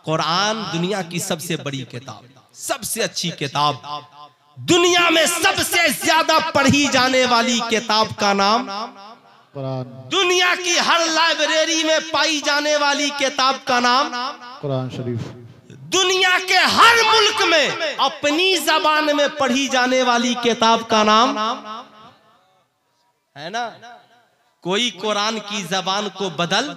Speaker 1: कुरान दुनिया की सबसे बड़ी किताब, सबसे अच्छी किताब, दुनिया में सबसे ज्यादा पढ़ी जाने वाली किताब का नाम
Speaker 2: कुरान,
Speaker 1: दुनिया की हर लाइब्रेरी में पाई जाने वाली किताब का नाम
Speaker 2: कुरान शरीफ,
Speaker 1: दुनिया के हर मुल्क में अपनी जबान में पढ़ी जाने वाली किताब का नाम है ना। कोई कुरान की जबान को बदल,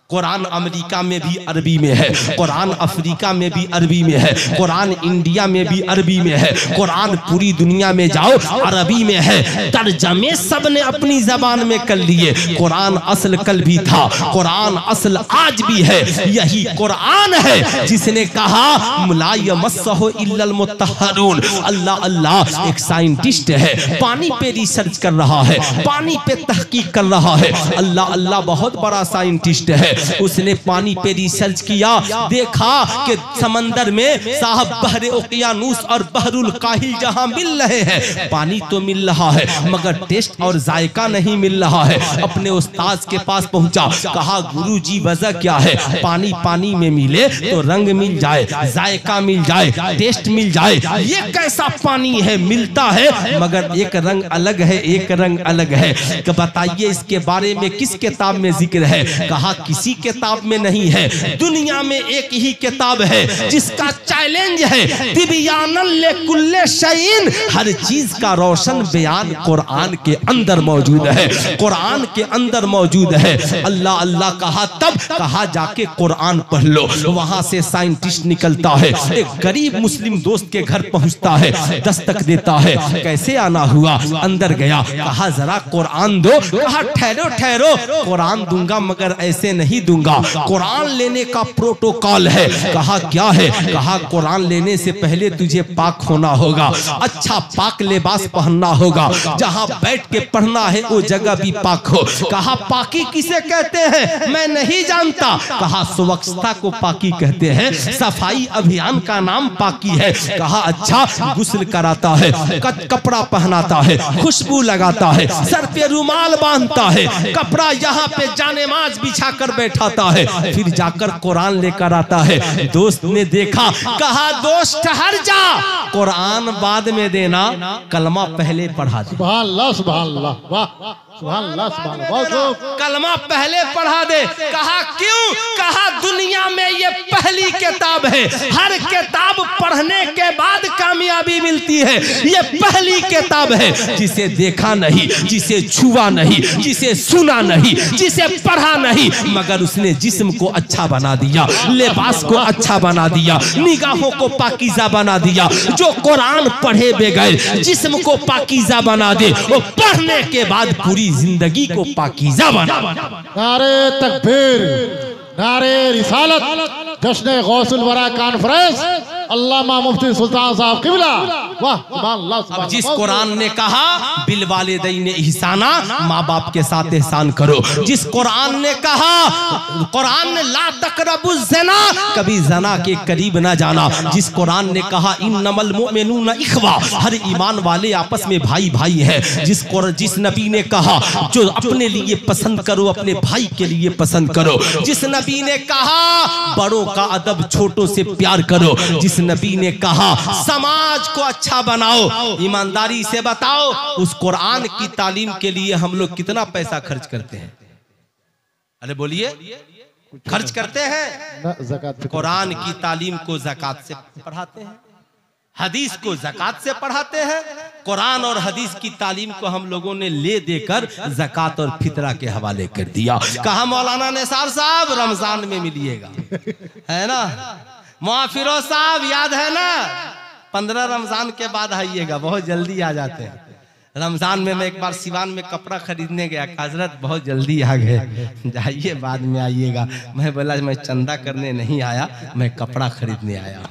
Speaker 1: कुरान अमेरिका में भी अरबी में है, कुरान अफ्रीका में भी अरबी में है, कुरान इंडिया में भी अरबी में है, कुरान पूरी दुनिया में जाओ अरबी में है, तर्जमे सब ने अपनी जबान में कर लिए। कुरान असल कल भी था, कुरान असल आज भी है। यही कुरान है जिसने कहा ला यमस्सहु इल्लल मुत्तहरून। अल्लाह अल्लाह एक साइंटिस्ट है, पानी पे रिसर्च कर रहा है, पानी पे तहकीक कर रहा है। अल्लाह अल्लाह बहुत बड़ा साइंटिस्ट है, उसने पानी पे रिसर्च किया, देखा कि समंदर में साहब बहरे उकियानूस और बहरुल काहिल जहां मिल रहे हैं, पानी तो मिल रहा है मगर टेस्ट और जायका नहीं मिल रहा है। अपने उस्ताद के पास पहुंचा, कहा गुरुजी वजह क्या है? पानी पानी में मिले तो रंग मिल जाए, जायका मिल जाए, टेस्ट मिल जाए, ये कैसा पानी है? मिलता है मगर एक रंग अलग है, एक रंग अलग है। बताइए इसके बारे में किस किताब में जिक्र है? कहा किसी किसी किताब में नहीं है। दुनिया में एक ही किताब है जिसका चैलेंज है तिबियानन लिकुल्ले शैइन, हर चीज का रोशन बयान कुरान के अंदर मौजूद है, कुरान के अंदर मौजूद है। अल्लाह अल्लाह कहा, तब कहा जाके कुरान पढ़ लो। वहां से साइंटिस्ट निकलता है, एक गरीब मुस्लिम दोस्त के घर पहुंचता है, दस्तक देता है, कैसे आना हुआ? अंदर गया, कहा जरा कुरान दो। कहा ठहरो ठहरो, कुरान दूंगा मगर ऐसे नहीं दूंगा, कुरान लेने का प्रोटोकॉल है। कहा क्या है? कहा कुरान लेने से पहले तुझे पाक होना होगा, अच्छा पाक लिबास पहनना होगा, जहां बैठ के पढ़ना है वो जगह भी पाक हो। कहा पाकी किसे कहते हैं? मैं नहीं जानता। कहा स्वच्छता को पाकी कहते हैं, सफाई अभियान का नाम पाकी है। कहा अच्छा, गुस्ल कराता है, कपड़ा पहनाता है, खुशबू लगाता है, सर पे रुमाल बांधता है, कपड़ा यहाँ पे जानेमाज बिछा कर बैठाता है, फिर जाकर कुरान लेकर आता है। दोस्त ने देखा, कहा दोस्त ठहर जा, कुरान बाद में देना, कलमा पहले पढ़ा दे।
Speaker 2: सुभान अल्लाह, सुभान अल्लाह, वाह सुभान अल्लाह, सुभान अल्लाह,
Speaker 1: कलमा पहले पढ़ा दे। कहा क्यों? कहा दुनिया में ये पहली किताब है, हर किताब पढ़ने के बाद कामयाबी मिलती है, ये पहली किताब है जिसे देखा नहीं, जिसे छुआ नहीं, जिसे सुना नहीं, जिसे पढ़ा नहीं, मगर उसने जिस्म को अच्छा बना दिया, लिबास को अच्छा बना दिया, निगाहों को पाकीज़ा बना दिया। जो कुरान पढ़े बगैर जिस्म को पाकीज़ा बना दे, वो पढ़ने के बाद पूरी जिंदगी को पाकीज़ा बना।
Speaker 2: नारे तकबीर, नारे रिसालत, जश्न गौसुल वरा कॉन्फ्रेंस, अल्लामा मुफ्ती सुल्तान साहब किबला, वाह सुभान अल्लाह, सुभान
Speaker 1: अब जिस
Speaker 2: अल्लाह।
Speaker 1: कुरान ने कहा बिल वालिदैन इहसाना, माँ बाप के साथ एहसान करो, जिस कुरान ने कहा, कुरान ने ला तकरबुज ज़िना, कभी जना के करीब ना जाना, जिस कुरान ने कहा इन्नमल मुमिनूना इख्वा, हर ईमान वाले आपस में भाई भाई है, जिस नबी ने कहा जो अपने लिए पसंद करो अपने भाई के लिए पसंद करो, जिस नबी ने कहा बड़ों का अदब छोटों से प्यार करो, जिस नबी ने कहा समाज को अच्छा बनाओ, ईमानदारी से बताओ उस कुरान की तालीम के लिए हम लोग कितना पैसा खर्च करते हैं? अरे बोलिए, खर्च करते हैं?
Speaker 2: ज़कात
Speaker 1: कुरान की तालीम को ज़कात से पढ़ाते हैं, हदीस को ज़कात से पढ़ाते हैं। कुरान और हदीस की तालीम को हम लोगों ने ले देकर ज़कात और फितरा के हवाले कर दिया। कहा मौलाना निसार साहब रमजान में मिलिएगा, है ना? मुआफिरो साहब याद है ना, 15 रमजान के बाद आइएगा, बहुत जल्दी आ जाते हैं। रमजान में मैं एक बार सिवान में कपड़ा खरीदने गया, हजरत बहुत जल्दी आ गए, जाइए बाद में आइएगा। मैं बोला मैं चंदा करने नहीं आया, मैं कपड़ा खरीदने आया।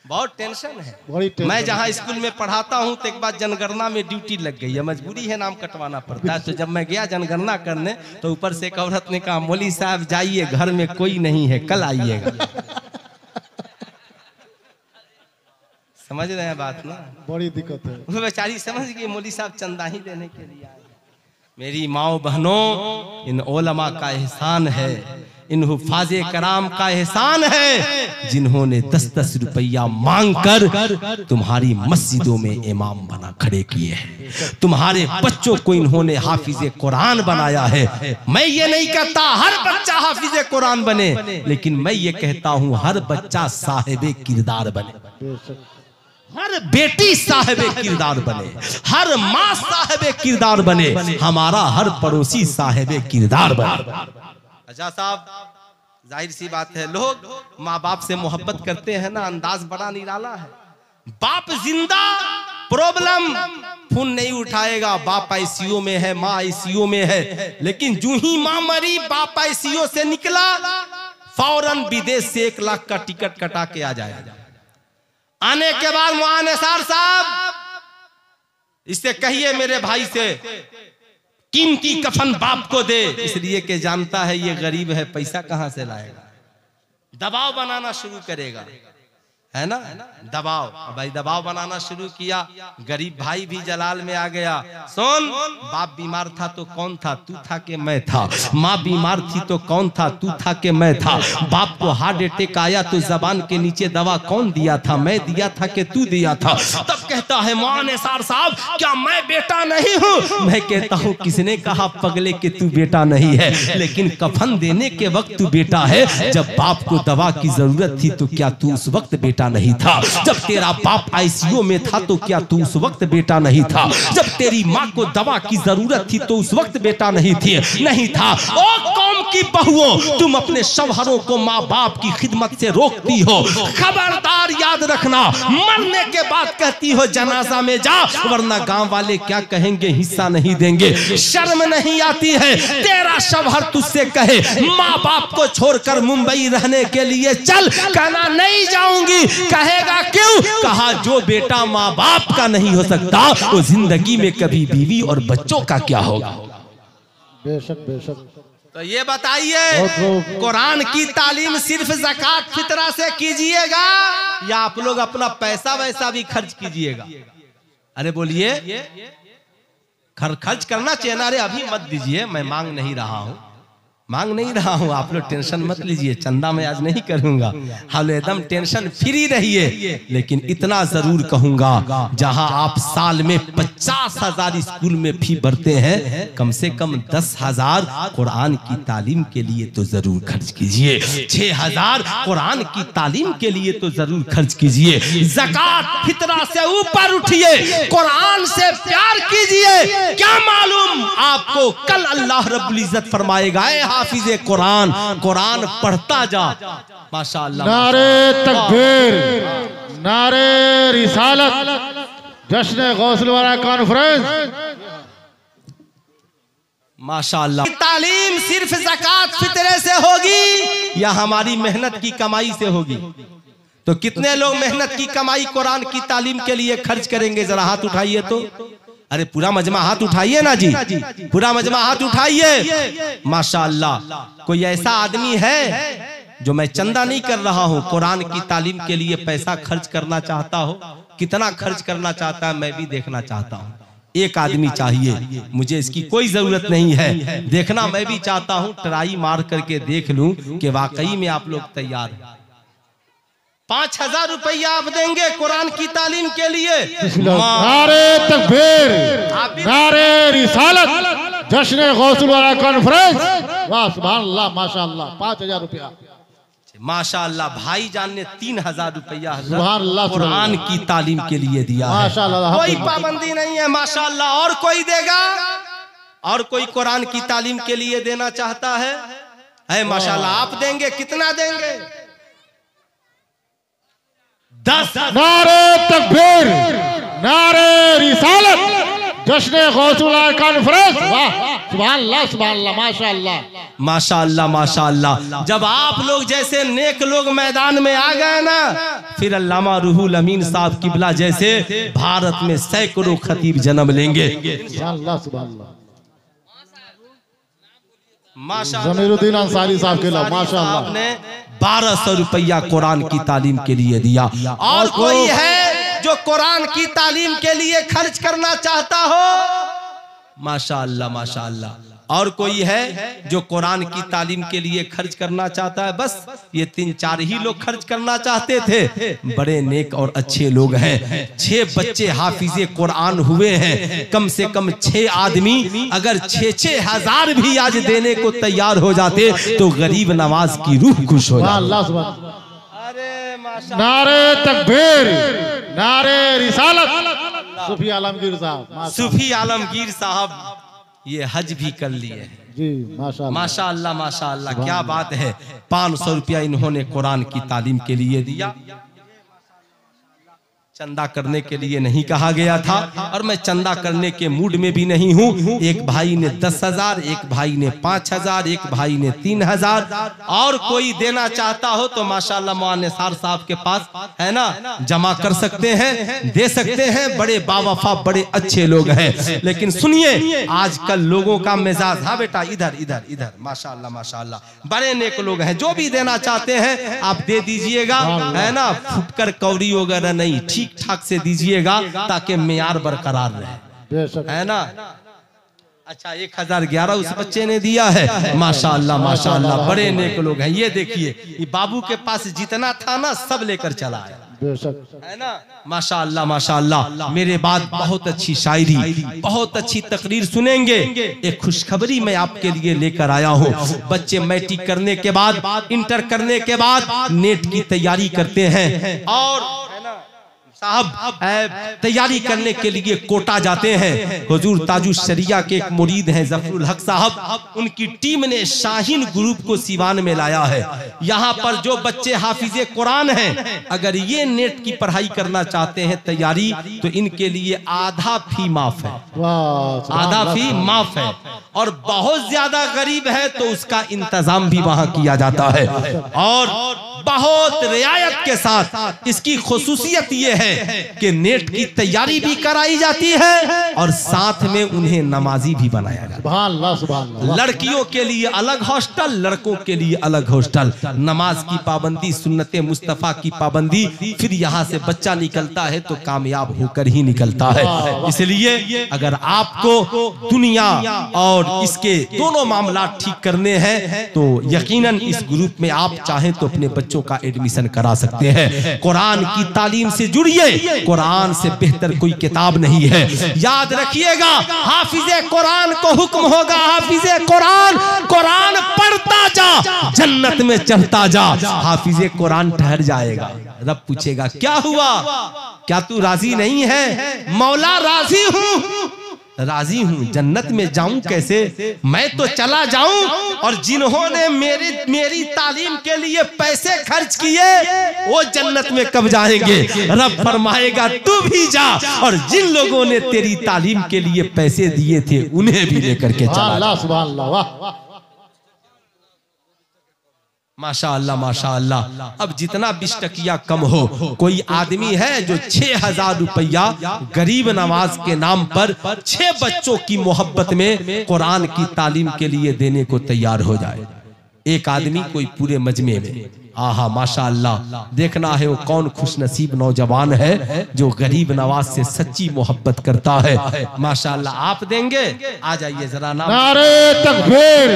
Speaker 1: बहुत टेंशन है। मैं जहाँ स्कूल में पढ़ाता हूँ तो एक बार जनगणना में ड्यूटी लग गई है, मजबूरी है, नाम कटवाना पड़ता है। तो जब मैं गया जनगणना करने तो ऊपर से एक औरत ने कहा मौली साहब जाइए, घर में कोई नहीं है, कल आइएगा। समझ रहे हैं बात ना? बड़ी दिक्कत है। वो बेचारी समझ गई मौली साहब चंदा ही देने के लिए आए। मेरी माओ बहनों, इन ओलमा का एहसान है, इन हुफाजे कराम का एहसान है, जिन्होंने 10-10 रुपया मांग कर तुम्हारी मस्जिदों में इमाम बना खड़े किए हैं, तुम्हारे बच्चों को इन्होंने हाफिजे कुरान बनाया है। मैं ये नहीं कहता हर बच्चा हाफिजे कुरान बने, लेकिन मैं ये कहता हूँ हर बच्चा साहिबे किरदार बने, हर बेटी साहिबे किरदार बने, हर माँ साहिबे किरदार बने, हमारा हर पड़ोसी साहिबे किरदार बने। अच्छा साहब, जाहिर सी बात है लोग माँ बाप से मोहब्बत करते हैं ना, अंदाज बड़ा निराला है। बाप जिंदा, प्रॉब्लम, फोन नहीं उठाएगा, बाप आईसीयू में है, माँ आईसीयू में है, लेकिन जो ही माँ मरी बाप आईसीयू से निकला, फौरन विदेश से 1 लाख का टिकट कटा के आ जाएगा। आने के बाद मौलाना निसार साहब इससे कहिए मेरे भाई से कीमती कफन बाप को दे, इसलिए कि जानता है ये गरीब है, पैसा कहां से लाएगा। दबाव बनाना शुरू करेगा, है ना, दबाव। भाई दबाव बनाना शुरू किया, गरीब भाई भी जलाल में आ गया। सुन, बाप बीमार था तो कौन था, तू था कि मैं था। माँ बीमार थी तो कौन था, तू था कि मैं था। बाप को हार्ट अटैक आया तो जबान के नीचे दवा कौन दिया था, मैं दिया था कि तू दिया था। तब कहता है मां निसार साहब, क्या मैं बेटा नहीं हूँ? मैं कहता हूँ किसने कहा पगले कि तू बेटा नहीं है, लेकिन कफन देने के वक्त तू बेटा है। जब बाप को दवा की जरूरत थी तो क्या तू उस वक्त बेटा नहीं था? जब तेरा बाप आईसीयू में था तो क्या तू उस वक्त बेटा नहीं था? जब तेरी माँ को दवा की जरूरत थी तो उस वक्त बेटा नहीं था। ओ कौम की बहुओं, तुम अपने शौहरों को माँ बाप की खिदमत से रोकती हो। खबरदार याद रखना, मरने के बाद कहती हो जनाजा में जा, वरना गांव वाले क्या कहेंगे, हिस्सा नहीं देंगे। शर्म नहीं आती है? तेरा शौहर तुझसे कहे माँ बाप को छोड़कर मुंबई रहने के लिए चल, कहना नहीं जाऊंगी। कहेगा क्यों? कहा जो बेटा माँ बाप का नहीं हो सकता वो जिंदगी में कभी बीवी और बच्चों का क्या होगा।
Speaker 2: बेशक बेशक।
Speaker 1: तो ये बताइए, कुरान की तालीम सिर्फ ज़कात फितरा से कीजिएगा या आप लोग अपना पैसा वैसा भी खर्च कीजिएगा? अरे बोलिए, खर्च करना चाहिए ना। अरे अभी मत दीजिए, मैं मांग नहीं रहा हूं, आप लोग टेंशन मत लीजिए, चंदा मैं आज नहीं करूंगा, हाल एकदम टेंशन फ्री रहिए। लेकिन इतना जरूर कहूंगा, जहां आप साल में 50,000 स्कूल में फी भरते हैं, कम से कम 10,000 कुरान की तालीम के लिए तो जरूर खर्च कीजिए। 6,000 कुरान की तालीम के लिए तो जरूर खर्च कीजिए। ज़कात फितरा से ऊपर उठिए, कुरान से प्यार कीजिए। क्या मालूम आपको कल अल्लाह रब्बुल इज्जत फरमाएगा, हाफिज़े कुरान, कुरान पढ़ता जा। माशाअल्लाह।
Speaker 2: नारे तकबीर, नारे रिसालत, जश्न गौसुल वाला कॉन्फ्रेंस।
Speaker 1: माशाअल्लाह। तालीम सिर्फ ज़कात फितरे से होगी या हमारी मेहनत की कमाई से होगी? तो कितने लोग मेहनत की कमाई कुरान की तालीम के लिए खर्च करेंगे? जरा हाथ उठाइए तो। अरे पूरा मजमा हाथ उठाइए ना जी, पूरा मजमा हाथ उठाइए। माशाअल्लाह। कोई ऐसा आदमी है जो मैं चंदा नहीं कर रहा हूँ, कुरान की तालीम के लिए पैसा खर्च करना चाहता हो? कितना खर्च करना चाहता है मैं भी देखना चाहता हूँ। एक आदमी चाहिए, मुझे इसकी कोई जरूरत नहीं है, देखना मैं भी चाहता हूँ, ट्राई मार करके देख लूं कि वाकई में आप लोग तैयार हैं। 5,000 रुपया आप देंगे कुरान की तालीम के लिए?
Speaker 2: नारे तकबीर, नारे रिसालत, जश्न गौसुल वाला कॉन्फ्रेंस। वाह सुभान अल्लाह, माशाअल्लाह। 5,000 रुपया।
Speaker 1: माशाअल्लाह। भाईजान ने 3,000 रुपया
Speaker 2: कुरान
Speaker 1: की तालीम के लिए दिया।
Speaker 2: माशाअल्लाह,
Speaker 1: कोई पाबंदी नहीं है। माशाअल्लाह। और कोई देगा? और कोई कुरान की तालीम के लिए देना चाहता है? माशाअल्लाह। आप देंगे? कितना देंगे? 10।
Speaker 2: नारे तकबीर, नारे रिसालत, जश्न गौसुल कॉन्फ्रेंस। वाह सुभान अल्लाह, सुभान अल्लाह, माशाअल्लाह,
Speaker 1: माशाअल्लाह, माशाअल्लाह। जब आप लोग जैसे नेक लोग मैदान में आ गए ना, फिर अल्लामा रूहुल अमीन साहब किबला जैसे भारत में सैकड़ों खतीब जन्म लेंगे।
Speaker 2: सुभान अल्लाह, सुभान अल्लाह।
Speaker 1: माशाअल्लाह।
Speaker 2: ज़मीरुद्दीन अंसारी साहब के लिए माशाअल्लाह
Speaker 1: ने 1,200 रुपया कुरान की तालीम के लिए दिया। और कोई है जो कुरान की तालीम के लिए खर्च करना चाहता हो? माशाअल्लाह, माशाअल्लाह। और कोई है जो कुरान की तालीम के लिए खर्च करना चाहता है? बस ये 3-4 ही लोग खर्च करना चाहते थे। बड़े नेक और अच्छे लोग हैं। 6 बच्चे हाफिजे कुरान हुए हैं। कम से कम 6 आदमी अगर 6-6 हजार भी आज देने को तैयार हो जाते तो गरीब नवाज की रूह खुश हो जाती।
Speaker 2: अरे नारे तकबीर, नारे रिसालत, सूफी आलमगीर साहब।
Speaker 1: सूफी आलमगीर साहब ये हज भी कर लिए
Speaker 2: जी। माशाअल्लाह,
Speaker 1: माशाअल्लाह, माशाअल्लाह। क्या बात है। 500 रुपया इन्होंने कुरान की तालीम के लिए दिया। चंदा करने के लिए नहीं कहा गया था और मैं चंदा करने के मूड में भी नहीं हूँ। एक भाई ने 10,000, एक भाई ने 5,000, एक भाई ने 3,000, और कोई देना चाहता हो तो माशाल्लाह मौलाना निसार साहब के पास है ना, जमा कर सकते हैं, दे सकते हैं। बड़े बावफा बड़े अच्छे लोग हैं। लेकिन सुनिए आजकल लोगों का मिजाज, हाँ बेटा इधर इधर इधर, माशाल्लाह माशाल्लाह बड़े नेक लोग हैं। जो भी देना चाहते हैं आप दे दीजिएगा, है ना, फुटकर कौड़ी वगैरह नहीं, ठीक ठाक से दीजिएगा ताकि मेयार बरकरार रहे, है ना। अच्छा 1011 उस बच्चे ने दिया है, माशाल्लाह माशाल्लाह बड़े नेक लोग हैं। ये देखिए ये बाबू के पास जितना था ना सब लेकर चला आया, है ना, माशाल्लाह माशाल्लाह। मेरे बाद बहुत अच्छी शायरी, बहुत अच्छी तकरीर सुनेंगे। एक खुशखबरी मैं आपके लिए लेकर आया हूँ। बच्चे मैट्रिक करने के बाद, इंटर करने के बाद नेट की तैयारी करते हैं और साहब तैयारी करने के लिए कोटा जाते हैं। हुजूर ताजुश शरिया के एक मुरीद हैं जफरुल हक साहब, उनकी टीम ने शाहीन ग्रुप को सीवान में लाया है। यहाँ पर जो बच्चे हाफिजे कुरान हैं, अगर ये नेट की पढ़ाई करना चाहते हैं तैयारी, तो इनके लिए आधा फी माफ है, आधा फी माफ है। और बहुत ज्यादा गरीब है तो उसका इंतजाम भी वहाँ किया जाता है और बहुत रियायत के साथ। इसकी खुसूसियत ये है कि नेट की तैयारी भी कराई जाती है और साथ में उन्हें नमाजी भी बनाया जाता है। लड़कियों के लिए अलग हॉस्टल, लड़कों के लिए अलग हॉस्टल। नमाज की पाबंदी, सुन्नते मुस्तफा की पाबंदी, फिर यहाँ से बच्चा निकलता है तो कामयाब होकर ही निकलता है। इसलिए अगर आपको दुनिया और इसके दोनों मामला ठीक करने हैं तो यकीनन इस ग्रुप में आप चाहें तो अपने बच्चों का एडमिशन करा सकते हैं। कुरान की तालीम से जुड़िए, कुरान से बेहतर कोई किताब नहीं है। याद रखिएगा हाफिजे कुरान को हुक्म होगा, हाफिजे कुरान, कुरान पढ़ता जा, जन्नत में चढ़ता जा। हाफिजे कुरान ठहर जाएगा, रब पूछेगा क्या हुआ, क्या तू राजी नहीं है? मौला राजी हूँ, राजी हूँ, जन्नत में जाऊं कैसे, मैं तो चला जाऊं और जिन्होंने मेरी तालीम के लिए पैसे खर्च किए वो जन्नत में कब जाएंगे? रब फरमाएगा तू भी जा और जिन लोगों ने तेरी तालीम के लिए पैसे दिए थे उन्हें भी लेकर के चला। सुभान अल्लाह, वाह माशाअल्लाह माशाअल्लाह। अब जितना 20 टकिया कम हो, कोई आदमी है जो 6,000 रुपया गरीब नवाज के नाम पर 6 बच्चों की मोहब्बत में कुरान की तालीम के लिए देने को तैयार हो जाए। एक आदमी कोई पूरे मजमे में, आहा माशाअल्लाह, देखना है वो कौन खुशनसीब नौजवान है जो गरीब नवाज से सच्ची मोहब्बत करता है। माशाअल्लाह आप देंगे, आ जाइए जरा।
Speaker 2: नारे तकबीर,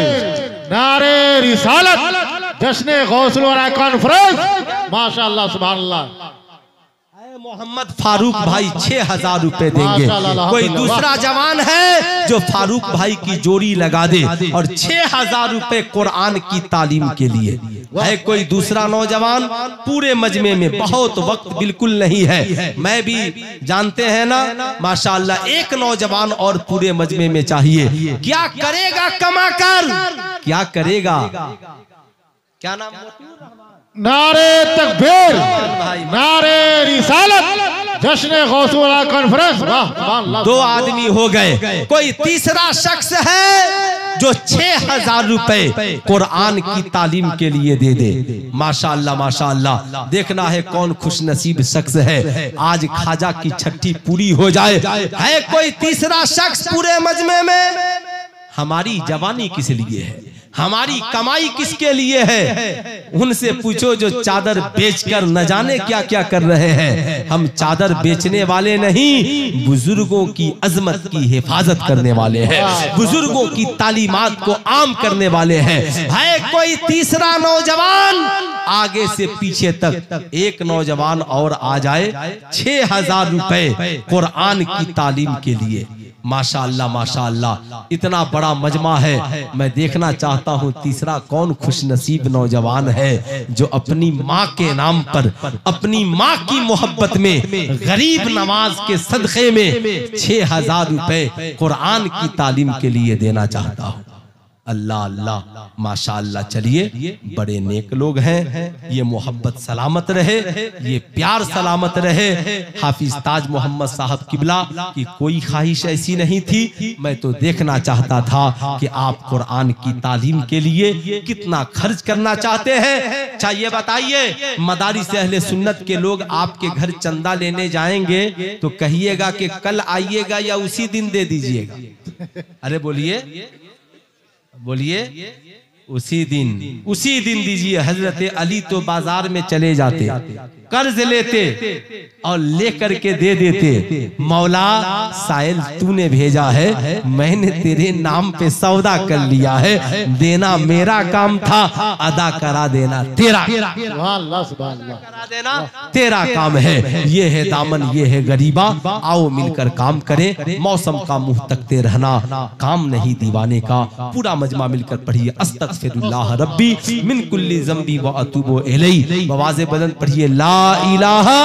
Speaker 2: नारे रिसालत, जश्न गौसुल वरा कॉन्फ्रेंस, माशाअल्लाह सुभान अल्लाह।
Speaker 1: मोहम्मद फारूक भाई 6,000 रुपए देंगे। कोई दूसरा जवान है जो फारूक भाई की जोड़ी लगा दे और 6,000 रुपए कुरान की तालीम के लिए है। कोई दूसरा नौजवान पूरे मजमे में, बहुत वक्त बिल्कुल नहीं है, मैं भी जानते हैं ना माशाअल्लाह, एक नौजवान और पूरे मजमे में चाहिए। क्या करेगा कमा कर, क्या करेगा, क्या नाम?
Speaker 2: नारे तकबीर, नारे रिसालत, जश्न गौसुल वरा कॉन्फ्रेंस।
Speaker 1: दो आदमी हो गए। कोई तीसरा शख्स है जो 6,000 रुपए कुरान की तालीम के लिए दे दे। माशाअल्लाह माशाअल्लाह, देखना है कौन खुशनसीब शख्स है। आज खाजा की छठी पूरी हो जाए। है कोई तीसरा शख्स पूरे मजमे में? हमारी जवानी किस लिए है, हमारी कमाई किसके लिए है? उनसे पूछो जो चादर बेचकर न जाने क्या क्या कर रहे हैं। हम चादर बेचने वाले नहीं, बुजुर्गों की अजमत की हिफाजत करने वाले हैं, बुजुर्गों की तालीमात को आम करने वाले हैं। है कोई तीसरा नौजवान? आगे से पीछे तक एक नौजवान और आ जाए, 6,000 रुपए कुरान की तालीम के लिए। माशाअल्लाह माशाअल्लाह, इतना बड़ा मजमा है। मैं देखना चाहता हूँ तीसरा कौन खुशनसीब नौजवान है जो अपनी माँ के नाम पर, अपनी माँ की मोहब्बत में, गरीब नवाज के सदक़े में 6,000 रुपए कुरान की तालीम के लिए देना चाहता हूँ। अल्लाह अल्लाह माशाअल्लाह। चलिए, बड़े नेक लोग हैं, ये मोहब्बत सलामत रहे, ये प्यार सलामत रहे। हाफिज ताज मोहम्मद साहब किबला की कोई ख्वाहिश ऐसी नहीं थी। मैं तो देखना चाहता था कि आप कुरान की तालीम के लिए कितना खर्च करना चाहते हैं। चाहिए बताइए, मदारिस अहले सुन्नत के लोग आपके घर चंदा लेने जाएंगे तो कहिएगा कि कल आइएगा या उसी दिन दे दीजिएगा। अरे बोलिए बोलिए, उसी दिन दीजिए। हजरत अली तो बाजार में चले जाते, कर्ज लेते और लेकर के दे देते। मौला साइल तूने भेजा है, मैंने तेरे नाम पे सौदा कर लिया है, देना मेरा काम था, अदा करा देना तेरा, करा देना तेरा काम है। ये है दामन, ये है गरीबा, आओ मिलकर काम करें। मौसम का मुंह तकते रहना काम नहीं दीवाने का। पूरा मजमा मिलकर पढ़िए, अस्तगफिरुल्लाह रब्बी मिन कुल्ली ज़ंबी व अतूबु इलैहि। आवाज़ बुलंद पढ़िए, ला इलाहा